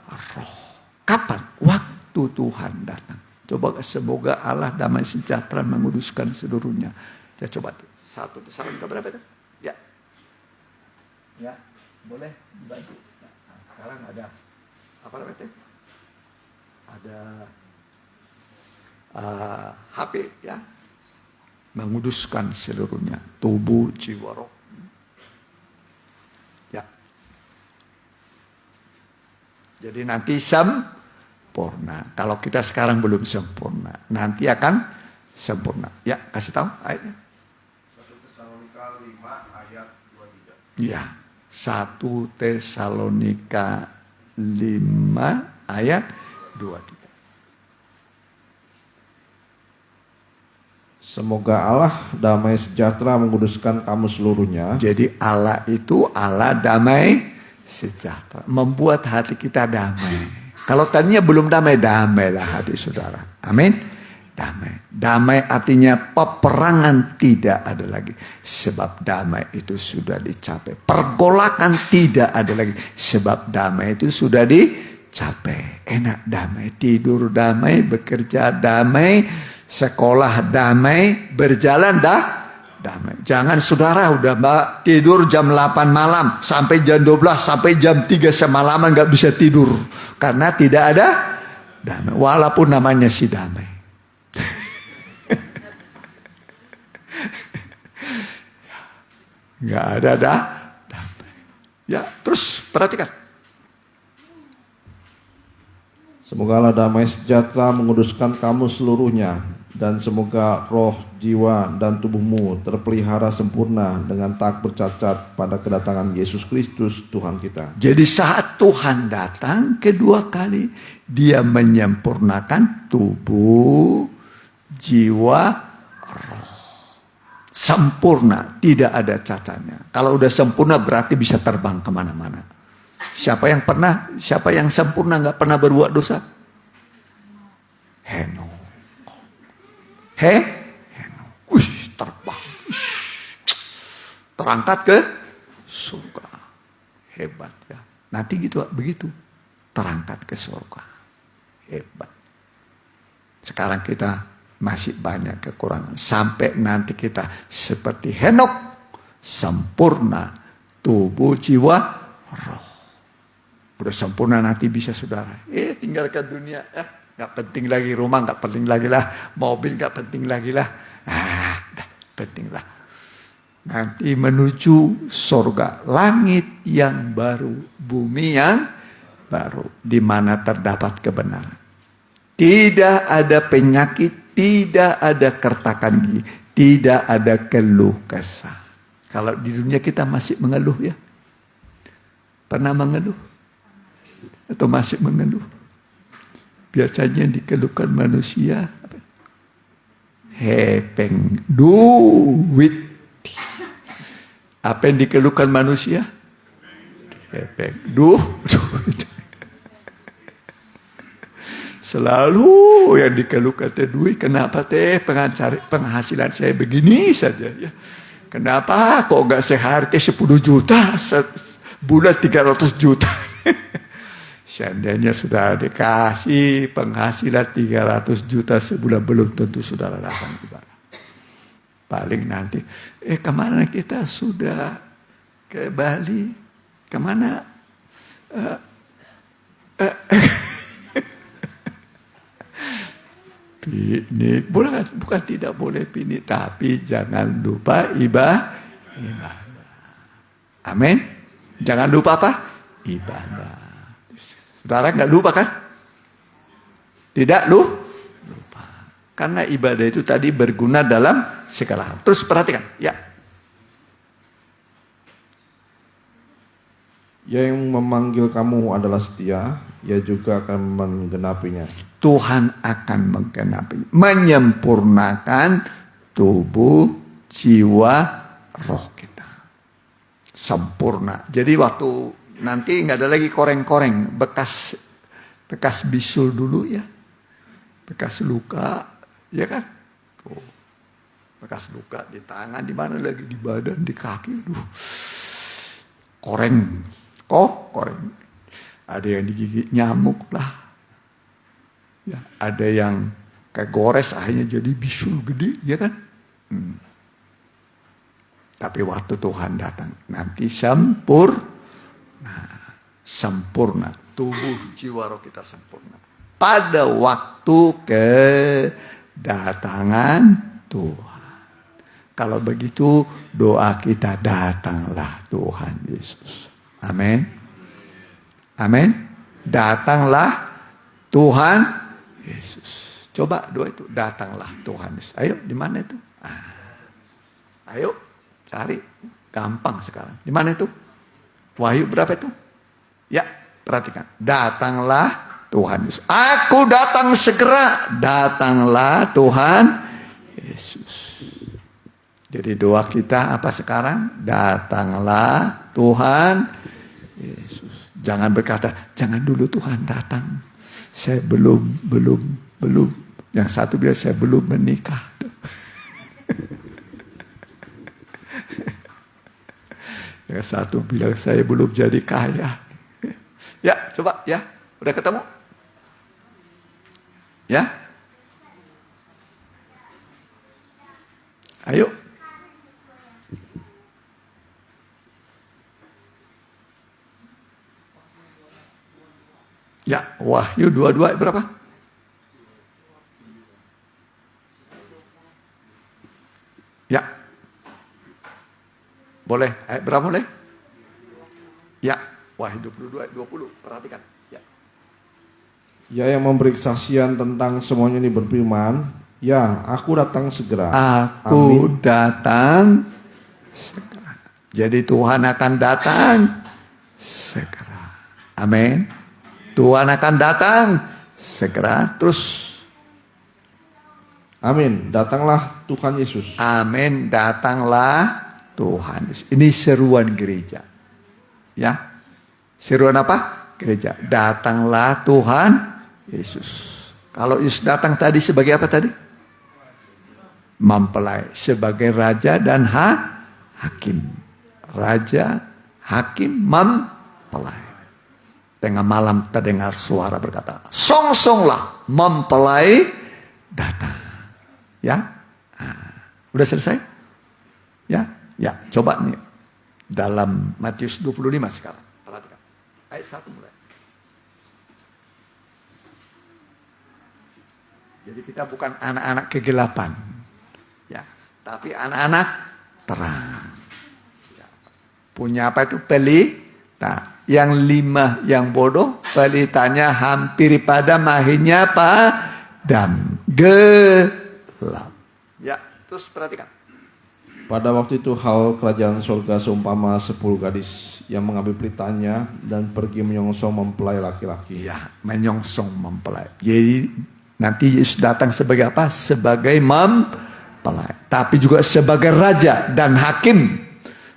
roh. Kapan? Waktu Tuhan datang. Coba semoga Allah damai sejahtera menguduskan seluruhnya. Ya coba 1 Tesalonika berapa itu? Ya. Ya, boleh dibantu. Nah, sekarang ada apa namanya? Ada HP ya. Menguduskan seluruhnya, tubuh, jiwa, roh. Ya. Jadi nanti sempurna. Kalau kita sekarang belum sempurna, nanti akan sempurna. Ya, kasih tahu ayatnya. 1 Tesalonika 5 ayat 23. Ya, 1 Tesalonika 5 ayat 23. Semoga Allah damai sejahtera menguduskan kamu seluruhnya. Jadi Allah itu Allah damai sejahtera. Membuat hati kita damai. Kalau tadinya belum damai, damailah hati saudara. Amin. Damai. Damai artinya peperangan tidak ada lagi. Sebab damai itu sudah dicapai. Pergolakan tidak ada lagi. Sebab damai itu sudah dicapai. Enak damai. Tidur damai, bekerja damai, sekolah damai, berjalan damai. Jangan saudara udah tidur jam 8 malam sampai jam 12 sampai jam 3 semalaman gak bisa tidur. Karena tidak ada damai. Walaupun namanya si damai. Gak ada damai. Ya, terus perhatikan. Semoga Allah damai sejahtera menguduskan kamu seluruhnya. Dan semoga roh, jiwa, dan tubuhmu terpelihara sempurna dengan tak bercacat pada kedatangan Yesus Kristus Tuhan kita. Jadi saat Tuhan datang kedua kali, dia menyempurnakan tubuh, jiwa, roh. Sempurna, tidak ada cacatnya. Kalau udah sempurna berarti bisa terbang kemana-mana. Siapa yang sempurna gak pernah berbuat dosa? Henok. Henok. Terbang. Terangkat ke surga. Hebat ya. Nanti begitu. Terangkat ke surga. Hebat. Sekarang kita masih banyak kekurangan. Sampai nanti kita seperti Henok. Sempurna. Tubuh, jiwa, roh. Udah sempurna nanti bisa saudara. Tinggalkan dunia. Gak penting lagi rumah, gak penting lagi lah. Mobil gak penting lagi lah. Penting lah. nanti menuju surga, langit yang baru, bumi yang baru, di mana terdapat kebenaran. Tidak ada penyakit, tidak ada kertakan gigi, tidak ada keluh kesah. Kalau di dunia kita masih mengeluh ya, pernah mengeluh atau masih mengeluh? Biasanya yang dikeluhkan manusia hepeng duit. Apa yang dikeluhkan manusia? Hepeng duit. Selalu yang dikeluhkan teh duit. Kenapa teh penghasilan saya begini saja ya? Kenapa kok enggak sehari 10 juta, bulan 300 juta? Seandainya sudah dikasih penghasilan 300 juta sebulan, belum tentu saudara datang ibadah. Paling nanti, kemana kita sudah ke Bali? Kemana? Piknik, bukan tidak boleh piknik, tapi jangan lupa ibadah. Amin. Jangan lupa apa? Ibadah. Saudara nggak lupa kan? Tidak lupa. Karena ibadah itu tadi berguna dalam segala hal. Terus perhatikan, ya. Yang memanggil kamu adalah setia, ia juga akan menggenapinya. Tuhan akan menggenapi, menyempurnakan tubuh, jiwa, roh kita. Sempurna. Jadi waktu nanti nggak ada lagi koreng-koreng, bekas bisul dulu ya, bekas luka, ya kan? Tuh. Bekas luka di tangan, di mana lagi, di badan, di kaki, koreng, koreng. Ada yang digigit nyamuk lah, ya, ada yang kayak gores akhirnya jadi bisul gede, ya kan? Tapi waktu Tuhan datang nanti sempurna, tubuh jiwa roh kita sempurna pada waktu kedatangan Tuhan. Kalau begitu doa kita, datanglah Tuhan Yesus. Amin. Amin. Datanglah Tuhan Yesus. Coba doa itu, datanglah Tuhan Yesus. Ayo, di mana itu? Ayo cari, gampang sekarang. Di mana itu? Wahyu berapa itu? Ya, perhatikan. Datanglah Tuhan Yesus. Aku datang segera. Datanglah Tuhan Yesus. Jadi doa kita apa sekarang? Datanglah Tuhan Yesus. Jangan berkata, jangan dulu Tuhan datang. Saya belum. Yang satu bilang saya belum menikah. Yang satu bilang saya belum jadi kaya. Ya, coba ya. Udah ketemu? Ya? Ayo. Ya, Wahyu 22 berapa? Ya. Boleh? Berapa boleh? Ya. Wahyu 22, 20. Perhatikan. Ya. Ya, yang memberi kesaksian tentang semuanya ini berfirman, ya, aku datang segera. Aku Amin. datang segera. Jadi Tuhan akan datang segera. Amin. Tuhan akan datang segera. Terus. Amin. Datanglah Tuhan Yesus. Amin. Datanglah Tuhan Yesus. Ini seruan gereja. Ya. Seruan apa? Gereja. Datanglah Tuhan Yesus. Kalau Yesus datang tadi sebagai apa tadi? Mempelai. Sebagai raja dan hakim. Raja, hakim, mempelai. Tengah malam terdengar suara berkata, song-songlah, mempelai datang. Ya. Udah selesai? Ya. Ya. Coba nih. Dalam Matius 25 sekarang. Perhatikan. Ayat 1 mulai. Jadi kita bukan anak-anak kegelapan. Ya, tapi anak-anak terang. Punya apa itu? Pelita. Yang 5 yang bodoh, pelitanya hampir padam, akhirnya padam. Gelap. Ya, terus perhatikan. Pada waktu itu hal kerajaan surga seumpama 10 gadis yang mengambil pelitanya dan pergi menyongsong mempelai laki-laki. Ya, menyongsong mempelai. Jadi nanti Yesus datang sebagai apa? Sebagai mempelai. Tapi juga sebagai raja dan hakim.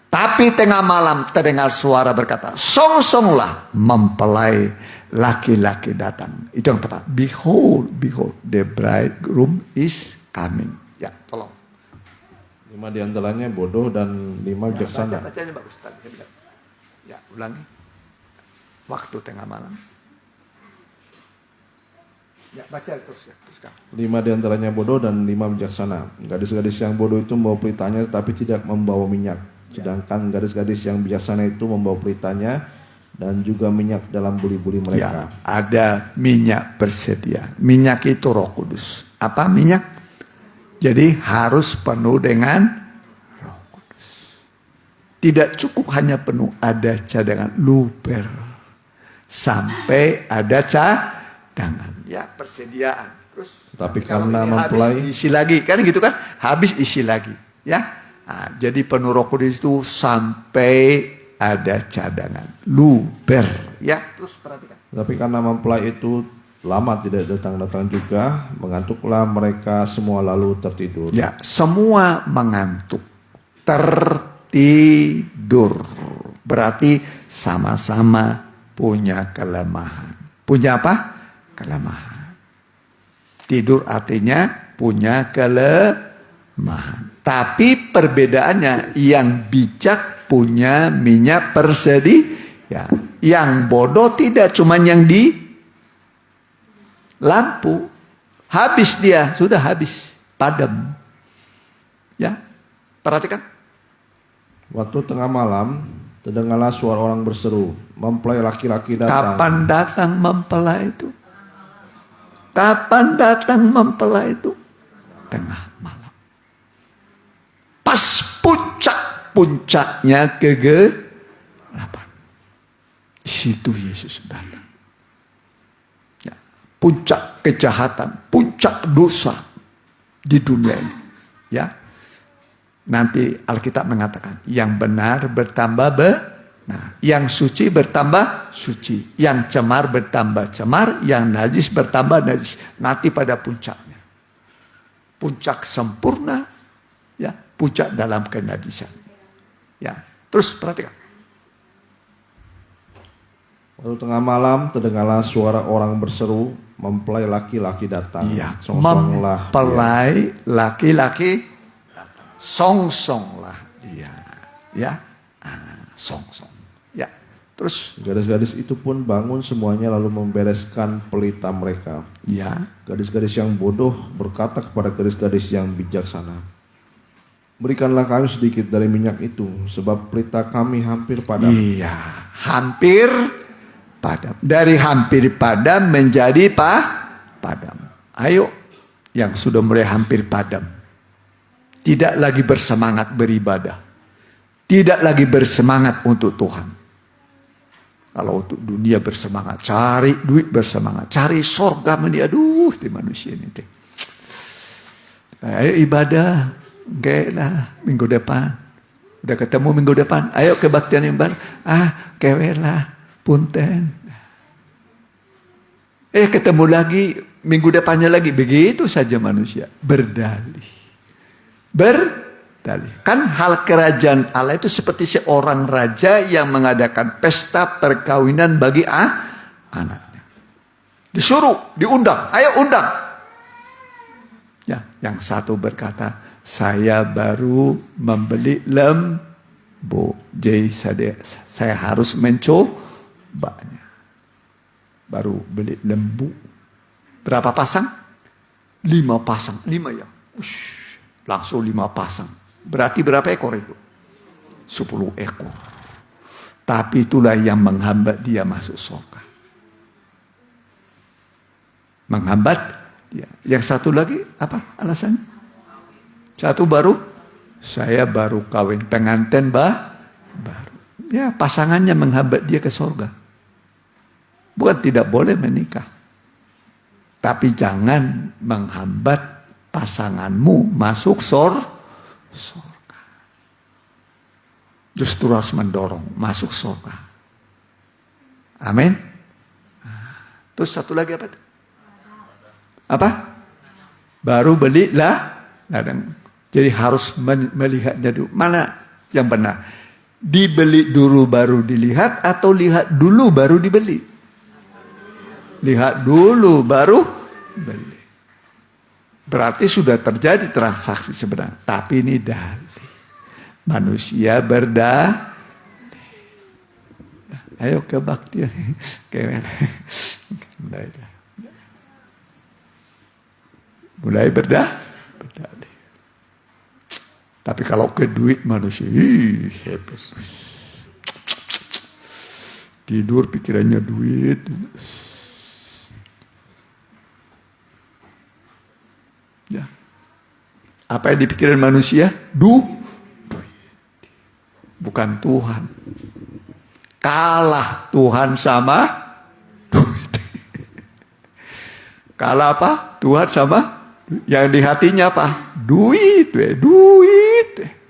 Tapi tengah malam terdengar suara berkata, songsonglah mempelai laki-laki datang. Itu yang tepat. Behold, behold, the bridegroom is coming. Ya, tolong. 5 diantaranya bodoh dan 5 bijaksana. Bacanya bagus tadi. Ya, ulangi. Waktu tengah malam. Ya, baca terus ya. Teruskan. 5 diantaranya bodoh dan 5 bijaksana. Gadis-gadis yang bodoh itu membawa pelitanya tetapi tidak membawa minyak. Sedangkan gadis-gadis yang bijaksana itu membawa pelitanya dan juga minyak dalam buli-buli mereka. Ya, ada minyak bersedia. Minyak itu Roh Kudus. Apa minyak? Jadi harus penuh dengan Roh Kudus. Tidak cukup hanya penuh, ada cadangan luber. Sampai ada cadangan. Ya, persediaan. Terus Tapi kalau karena ini mempelai habis, isi lagi, kan gitu kan? Habis isi lagi, ya. Nah, jadi penuh Roh Kudus itu sampai ada cadangan luber, ya. Terus perhatikan. Tapi karena mempelai itu lama tidak datang-datang juga, mengantuklah mereka semua lalu tertidur. Ya, semua mengantuk, tertidur. Berarti sama-sama punya kelemahan. Punya apa? Kelemahan. Tidur artinya punya kelemahan. Tapi perbedaannya, yang bijak punya minyak persedi, ya. Yang bodoh tidak, cuman yang di lampu. Habis dia, sudah habis, padam. Ya, perhatikan. Waktu tengah malam, terdengarlah suara orang berseru, mempelai laki-laki datang. Kapan datang mempelai itu? Kapan datang mempelai itu? Tengah malam. Pas puncaknya kegelapan. Di situ Yesus datang. Ya, puncak kejahatan, puncak dosa di dunia ini. Ya, nanti Alkitab mengatakan yang benar bertambah benar, yang suci bertambah suci, yang cemar bertambah cemar, yang najis bertambah najis. Nanti pada puncaknya, puncak sempurna, ya, puncak dalam kenajisan. Ya, terus perhatikan. Waktu tengah malam terdengarlah suara orang berseru, mempelai laki-laki datang. Iya, Songsonglah mempelai laki-laki datang. Songsonglah dia. Ya, songsong. Ya, terus. Gadis-gadis itu pun bangun semuanya lalu membereskan pelita mereka. Ya, Gadis-gadis yang bodoh berkata kepada gadis-gadis yang bijaksana, berikanlah kami sedikit dari minyak itu, sebab pelita kami hampir padam. iya, hampir padam. Dari hampir padam menjadi padam. Ayo, yang sudah mulai hampir padam, tidak lagi bersemangat beribadah, tidak lagi bersemangat untuk Tuhan. Kalau untuk dunia bersemangat, cari duit bersemangat, cari sorga aduh, di manusia ini teh. Ayo ibadah, enggak lah minggu depan. Udah ketemu minggu depan, ayo kebaktian yang baru. Kewelah, punten. Ketemu lagi, minggu depannya lagi. Begitu saja manusia. Berdalih. Kan hal kerajaan Allah itu seperti seorang raja yang mengadakan pesta perkawinan bagi anaknya. Disuruh, diundang. Ayo undang. Ya, yang satu berkata, saya baru membeli lembu. Jadi saya harus mencobanya. Baru beli lembu. Berapa pasang? 5 pasang. 5 ya. Langsung 5 pasang. Berarti berapa ekor itu? 10 ekor. Tapi itulah yang menghambat dia masuk surga. Menghambat dia. Yang satu lagi apa alasannya? Satu baru, saya baru kawin pengantin baru. Ya, pasangannya menghambat dia ke sorga. Bukan tidak boleh menikah. Tapi jangan menghambat pasanganmu masuk sorga. Justru harus mendorong masuk sorga. Amin. Terus satu lagi apa? Apa? Baru belilah ladang. Jadi harus melihatnya dulu. Mana yang benar? Dibeli dulu baru dilihat atau lihat dulu baru dibeli? Lihat dulu baru beli. Berarti sudah terjadi transaksi sebenarnya. Tapi ini dalih. Manusia ayo ke bakti. Mulai berdalih. Tapi kalau ke duit manusia, hebat. Tidur pikirannya duit. Ya. Apa yang dipikirin manusia? Duit. Bukan Tuhan. Kalah Tuhan sama duit. Kalah apa? Tuhan sama yang di hatinya apa? Duit.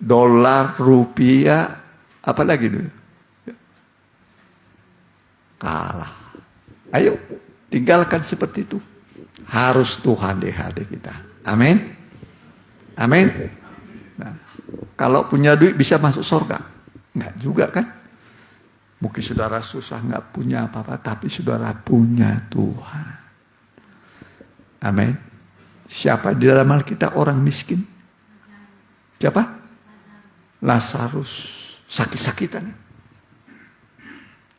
Dolar, rupiah, apa lagi dulu? Kalah. Ayo, tinggalkan seperti itu. Harus Tuhan di hati kita. Amin. Amin. Nah, kalau punya duit bisa masuk surga. Enggak juga kan? Mungkin saudara susah enggak punya apa-apa, tapi saudara punya Tuhan. Amin. Siapa di dalam Alkitab orang miskin? Siapa? Lazarus. Sakit-sakitan.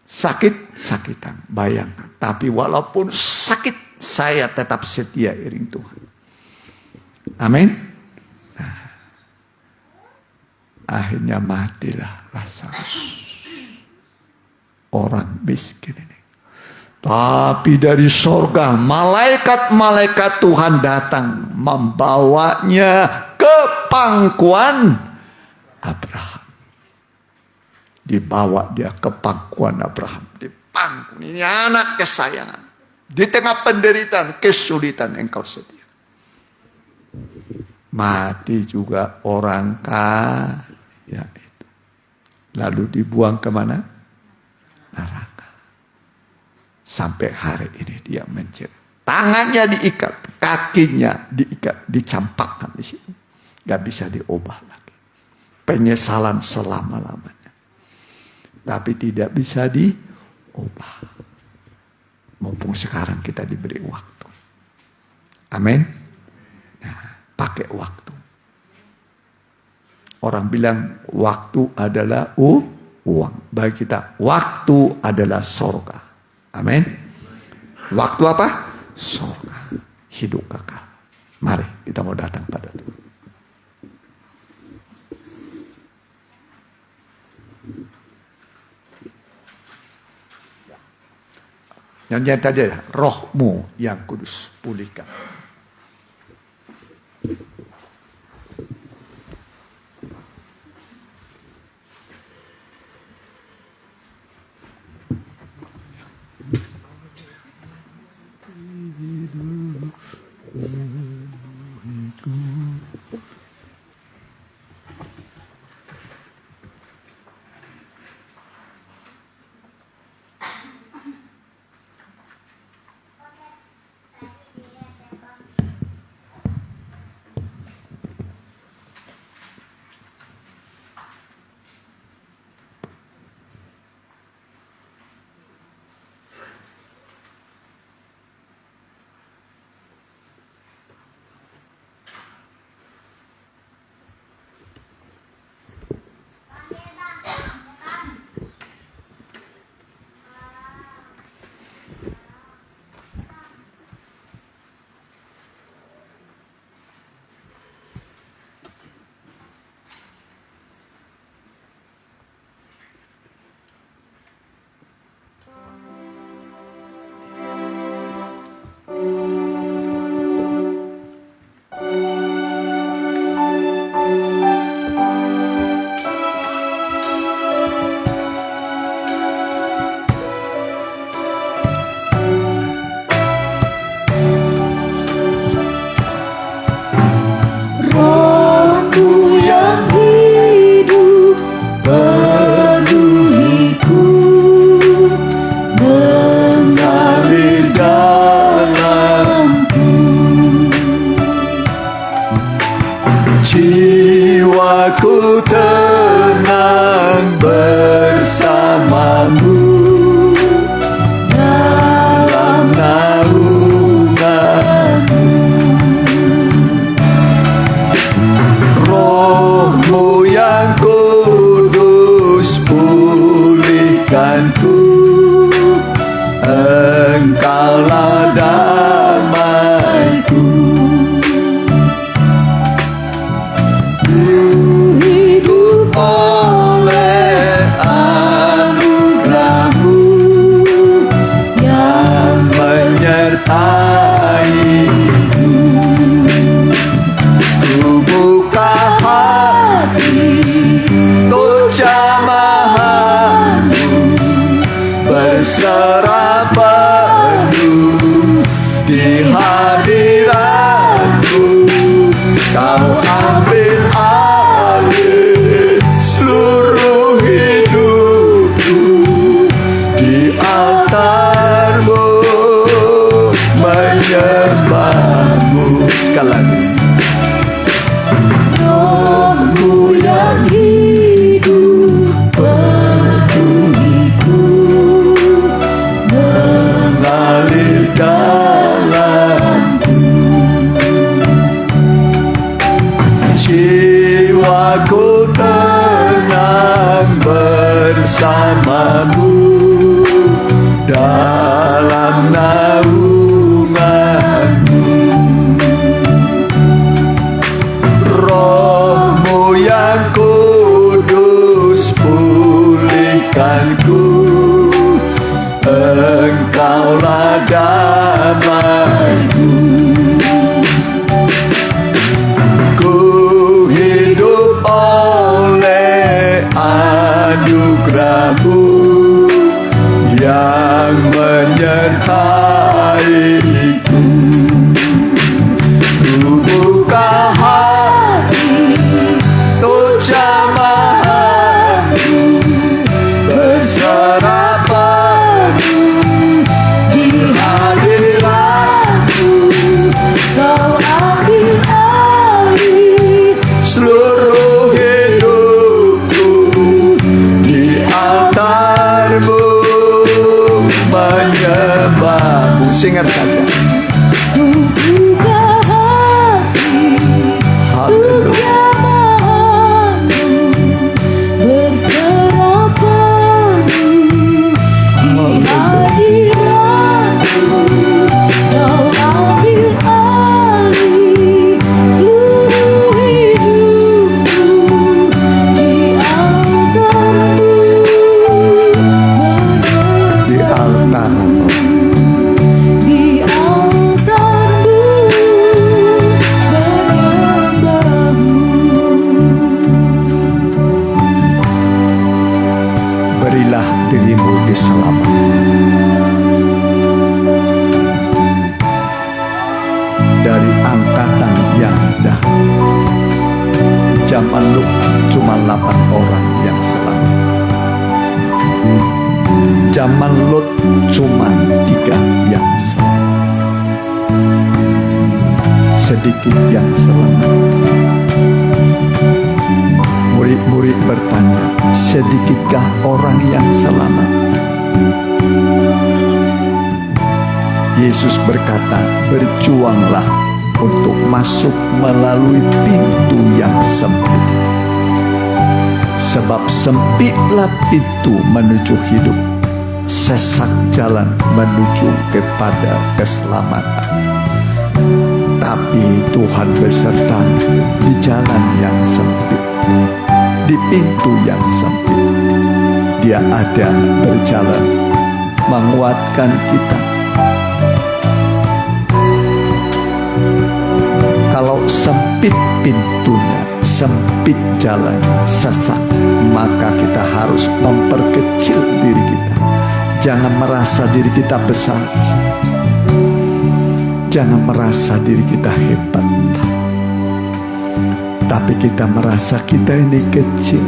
Sakit-sakitan. Bayangkan. Tapi walaupun sakit, saya tetap setia iring Tuhan. Amin. Akhirnya matilah Lazarus. Orang miskin ini. Tapi dari sorga, malaikat-malaikat Tuhan datang. Membawanya ke pangkuan Abraham. Dibawa dia ke pangkuan Abraham. Dipangku. Ini anak kesayangan. Di tengah penderitaan, kesulitan engkau setia. Mati juga orang kaya. Ya itu. Lalu dibuang kemana? Neraka. Sampai hari ini dia menjerit. Tangannya diikat, kakinya diikat, dicampakkan di situ. Gak bisa diubah lagi. Penyesalan selama-lamanya. Tapi tidak bisa diubah. Mumpung sekarang kita diberi waktu. Amin. Nah, pakai waktu. Orang bilang waktu adalah uang. Bagi kita waktu adalah sorga. Amin. Waktu apa? Sorga. Hidup kekal. Mari kita mau datang pada Tuhan. Nyanyian tadi ya, rohmu yang kudus pulihkan. Jiwaku tenang bersamamu dalam naunganmu. Rohmu yang kudus pulihkanku, Engkaulah damaiku. Hidup oleh anugerah-Mu yang menyertaiku. Ku buka hati untuk jamaah-Mu, berserah penuh di hadirat-Mu. Kau ambil alih seluruh hidupku, di altar-Mu menyembah-Mu. Sekali lagi. Roh-Mu yang hidup penuhiku, mengalir dalamku. Jiwaku tenang bersamamu dalam naunganmu. Roh-Mu yang kudus pulihkanku, Engkaulah damaiku. Ku hidup oleh anugerah-Mu yang menyertaiku. Ku buka hati untuk jamaah-Mu, berserah penuh di hadirat-Mu. Kau ambil alih Seluruh hidupku di altar-Mu menyembah-Mu. Singer saja. ku buka hati untuk jamaah-Mu, berserah penuh di hadirat-Mu. Kau ambil alih seluruh hidupku, di altar-Mu Di altar-Mu. di altar-Mu menyembah-Mu. Berilah dirimu diselamatkan dari angkatan yang jahat. Zaman Lut cuma 8 orang yang selamat. Zaman Lut cuma 3 yang selamat. Sedikit yang selamat. Murid-murid bertanya, sedikitkah orang yang selamat? Yesus berkata, berjuanglah untuk masuk melalui pintu yang sempit. Sebab sempitlah pintu menuju hidup, sesak jalan menuju kepada keselamatan. Tapi Tuhan beserta di jalan yang sempit, di pintu yang sempit. Dia ada berjalan menguatkan kita. Kalau sempit pintunya, sempit jalan, sesak, maka kita harus memperkecil diri kita. Jangan merasa diri kita besar. Jangan merasa diri kita hebat. Tapi kita merasa kita ini kecil.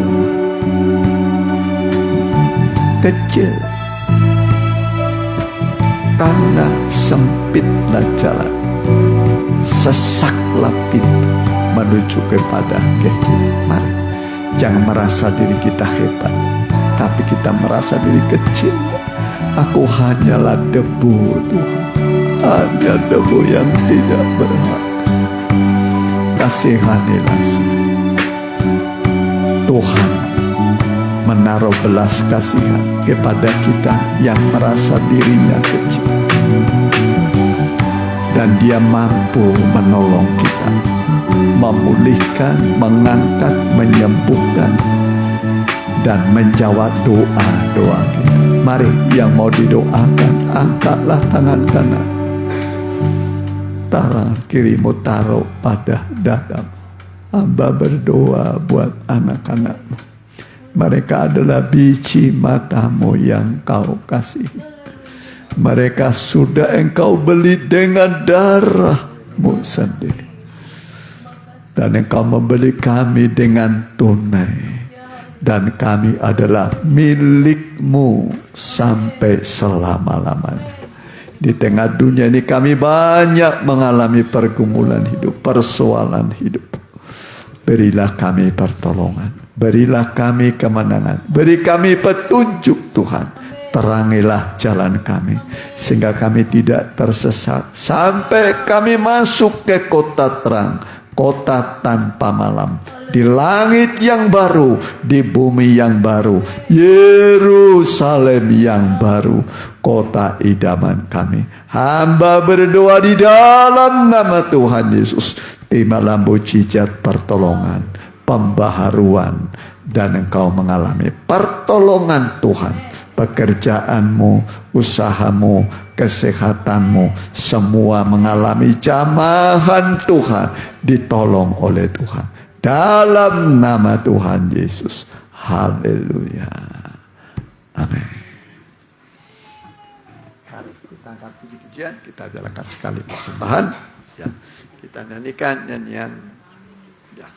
Kecil. Karena sempitlah jalan, sesaklah pintu menuju kepada kehidupan. Mari Jangan merasa diri kita hebat, tapi kita merasa diri kecil. Aku hanyalah debu, Tuhan. Hanya debu yang tidak berhak. Kasihanilah saya. Tuhan menaruh belas kasihan kepada kita yang merasa dirinya kecil. Dan Dia mampu menolong kita, memulihkan, mengangkat, menyembuhkan, dan menjawab doa-doa kita. Mari yang mau didoakan, angkatlah tangan kanan, tangan kirimu taruh pada dadamu. Hamba berdoa buat anak-anakmu. Mereka adalah biji matamu yang kau kasihi. Mereka sudah engkau beli dengan darahmu sendiri. Dan engkau membeli kami dengan tunai. Dan kami adalah milikmu sampai selama-lamanya. Di tengah dunia ini kami banyak mengalami pergumulan hidup, persoalan hidup. Berilah kami pertolongan, berilah kami kemenangan, beri kami petunjuk Tuhan. Terangilah jalan kami, sehingga kami tidak tersesat, sampai kami masuk ke kota terang, kota tanpa malam, di langit yang baru, di bumi yang baru, Yerusalem yang baru, kota idaman kami. Hamba berdoa di dalam nama Tuhan Yesus. Terimalah mujizat pertolongan, pembaharuan, dan engkau mengalami pertolongan Tuhan. Pekerjaanmu, usahamu, kesehatanmu, semua mengalami jamahan Tuhan, ditolong oleh Tuhan. Dalam nama Tuhan Yesus. Haleluya. Amin. Mari kita angkat puji-pujian, kita jalankan sekali persembahan. Ya, kita nyanyikan nyanyian. Ya.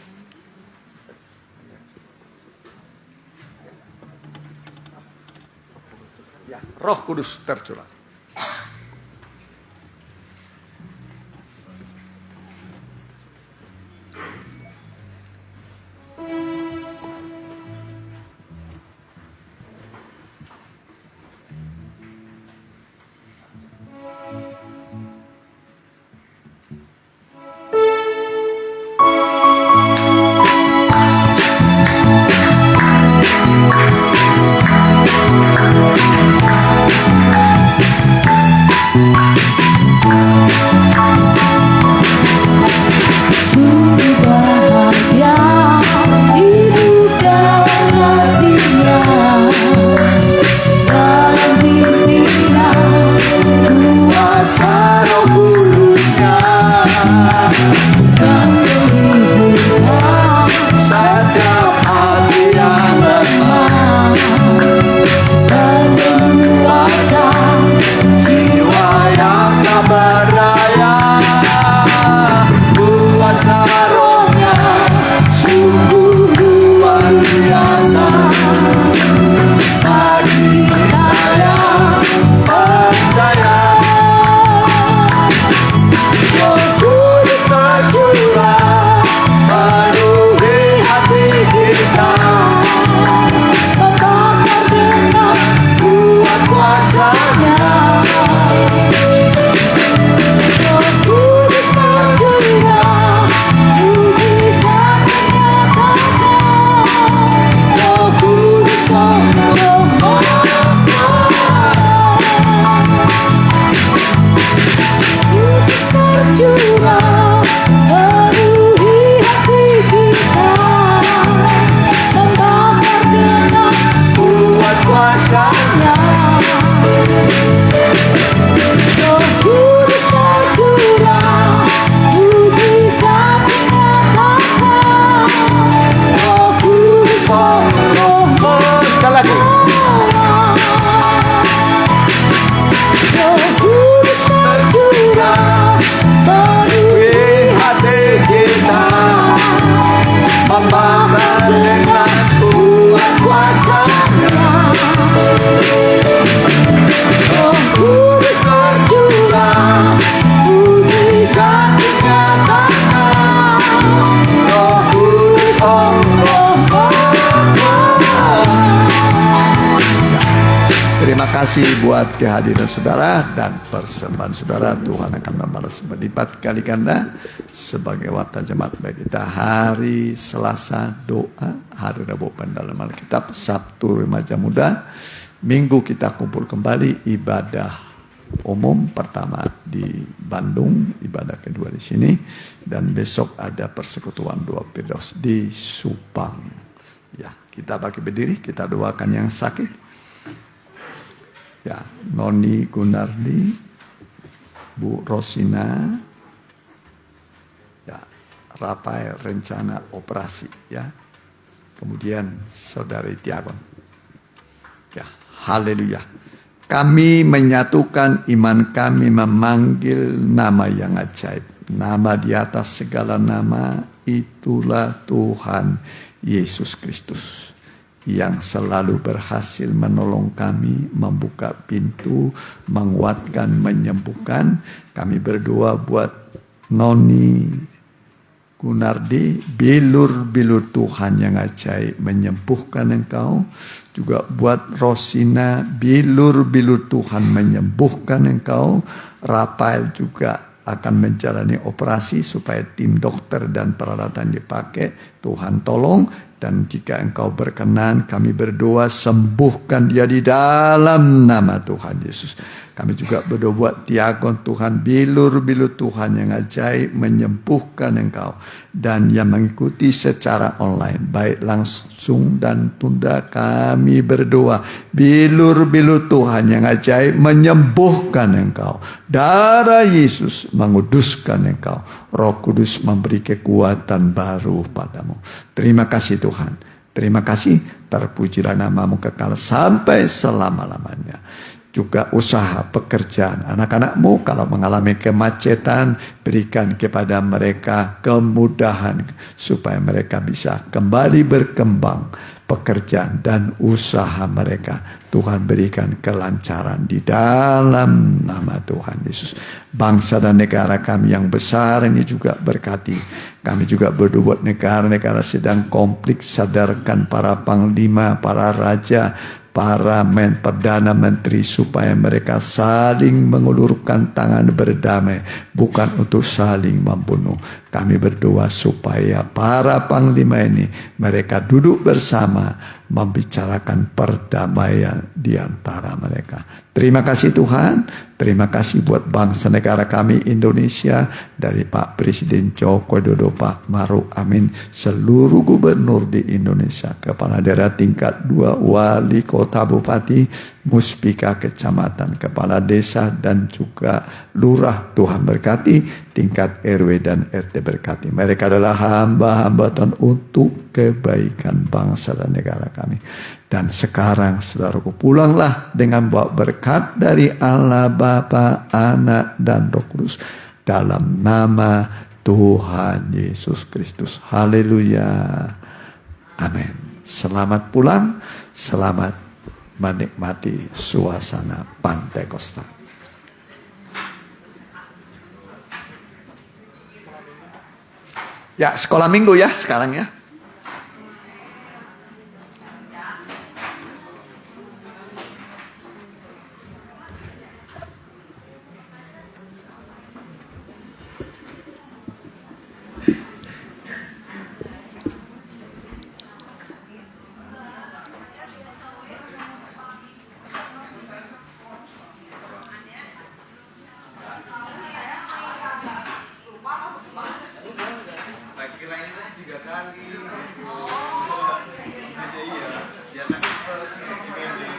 Ya, Roh Kudus tercurah. kasih buat kehadiran saudara dan persembahan saudara. Tuhan akan membalas berlipat kali ganda sebagai warta jemaat bagi kita. Hari Selasa doa, hari Rabu pendalaman Alkitab, Sabtu remaja muda, Minggu kita kumpul kembali ibadah umum pertama di Bandung, ibadah kedua di sini, dan besok ada persekutuan doa Firdaus di Subang. Ya, kita bagi berdiri, kita doakan yang sakit. Ya, Noni Gunardi, Bu Rosina, ya, Rafael rencana operasi, ya. Kemudian Saudari Tiagon. Ya, haleluya. Kami menyatukan iman kami memanggil nama yang ajaib. Nama di atas segala nama, itulah Tuhan Yesus Kristus, yang selalu berhasil menolong kami, membuka pintu, menguatkan, menyembuhkan. Kami berdoa buat Noni Gunardi, bilur-bilur Tuhan yang ajaib menyembuhkan engkau. Juga buat Rosina, bilur-bilur Tuhan menyembuhkan engkau. Rafael juga akan menjalani operasi supaya tim dokter dan peralatan dipakai. Tuhan tolong. Dan jika engkau berkenan, kami berdoa sembuhkan dia di dalam nama Tuhan Yesus. Kami juga berdoa buat Tiagon, Tuhan, bilur-bilur Tuhan yang ajaib menyembuhkan engkau. Dan yang mengikuti secara online, baik langsung dan tunda, kami berdoa bilur-bilur Tuhan yang ajaib menyembuhkan engkau. Darah Yesus menguduskan engkau. Roh Kudus memberi kekuatan baru padamu. Terima kasih Tuhan. Terima kasih, terpujilah namamu kekal sampai selama-lamanya. Juga usaha pekerjaan anak-anakmu kalau mengalami kemacetan, berikan kepada mereka kemudahan supaya mereka bisa kembali berkembang pekerjaan dan usaha mereka. Tuhan berikan kelancaran di dalam nama Tuhan Yesus. Bangsa dan negara kami yang besar ini juga berkati. Kami juga berdoa buat negara-negara sedang konflik, sadarkan para panglima, para raja, para perdana menteri supaya mereka saling mengulurkan tangan berdamai, bukan untuk saling membunuh. Kami berdoa supaya para panglima ini mereka duduk bersama membicarakan perdamaian di antara mereka. Terima kasih Tuhan. Terima kasih buat bangsa negara kami Indonesia, dari Pak Presiden Joko Widodo, Pak Maruf Amin, seluruh gubernur di Indonesia, kepala daerah tingkat 2, wali kota, bupati, muspika kecamatan, kepala desa, dan juga lurah. Tuhan berkati, tingkat RW dan RT berkati. Mereka adalah hamba-hamba Tuhan untuk kebaikan bangsa dan negara kami. Dan sekarang saudaraku, pulanglah dengan bawa berkat dari Allah Bapa, Anak, dan Roh Kudus dalam nama Tuhan Yesus Kristus. Haleluya. Amin. Selamat pulang, selamat menikmati suasana Pantai Kosta. Ya, sekolah minggu ya sekarang ya. Iya, biasanya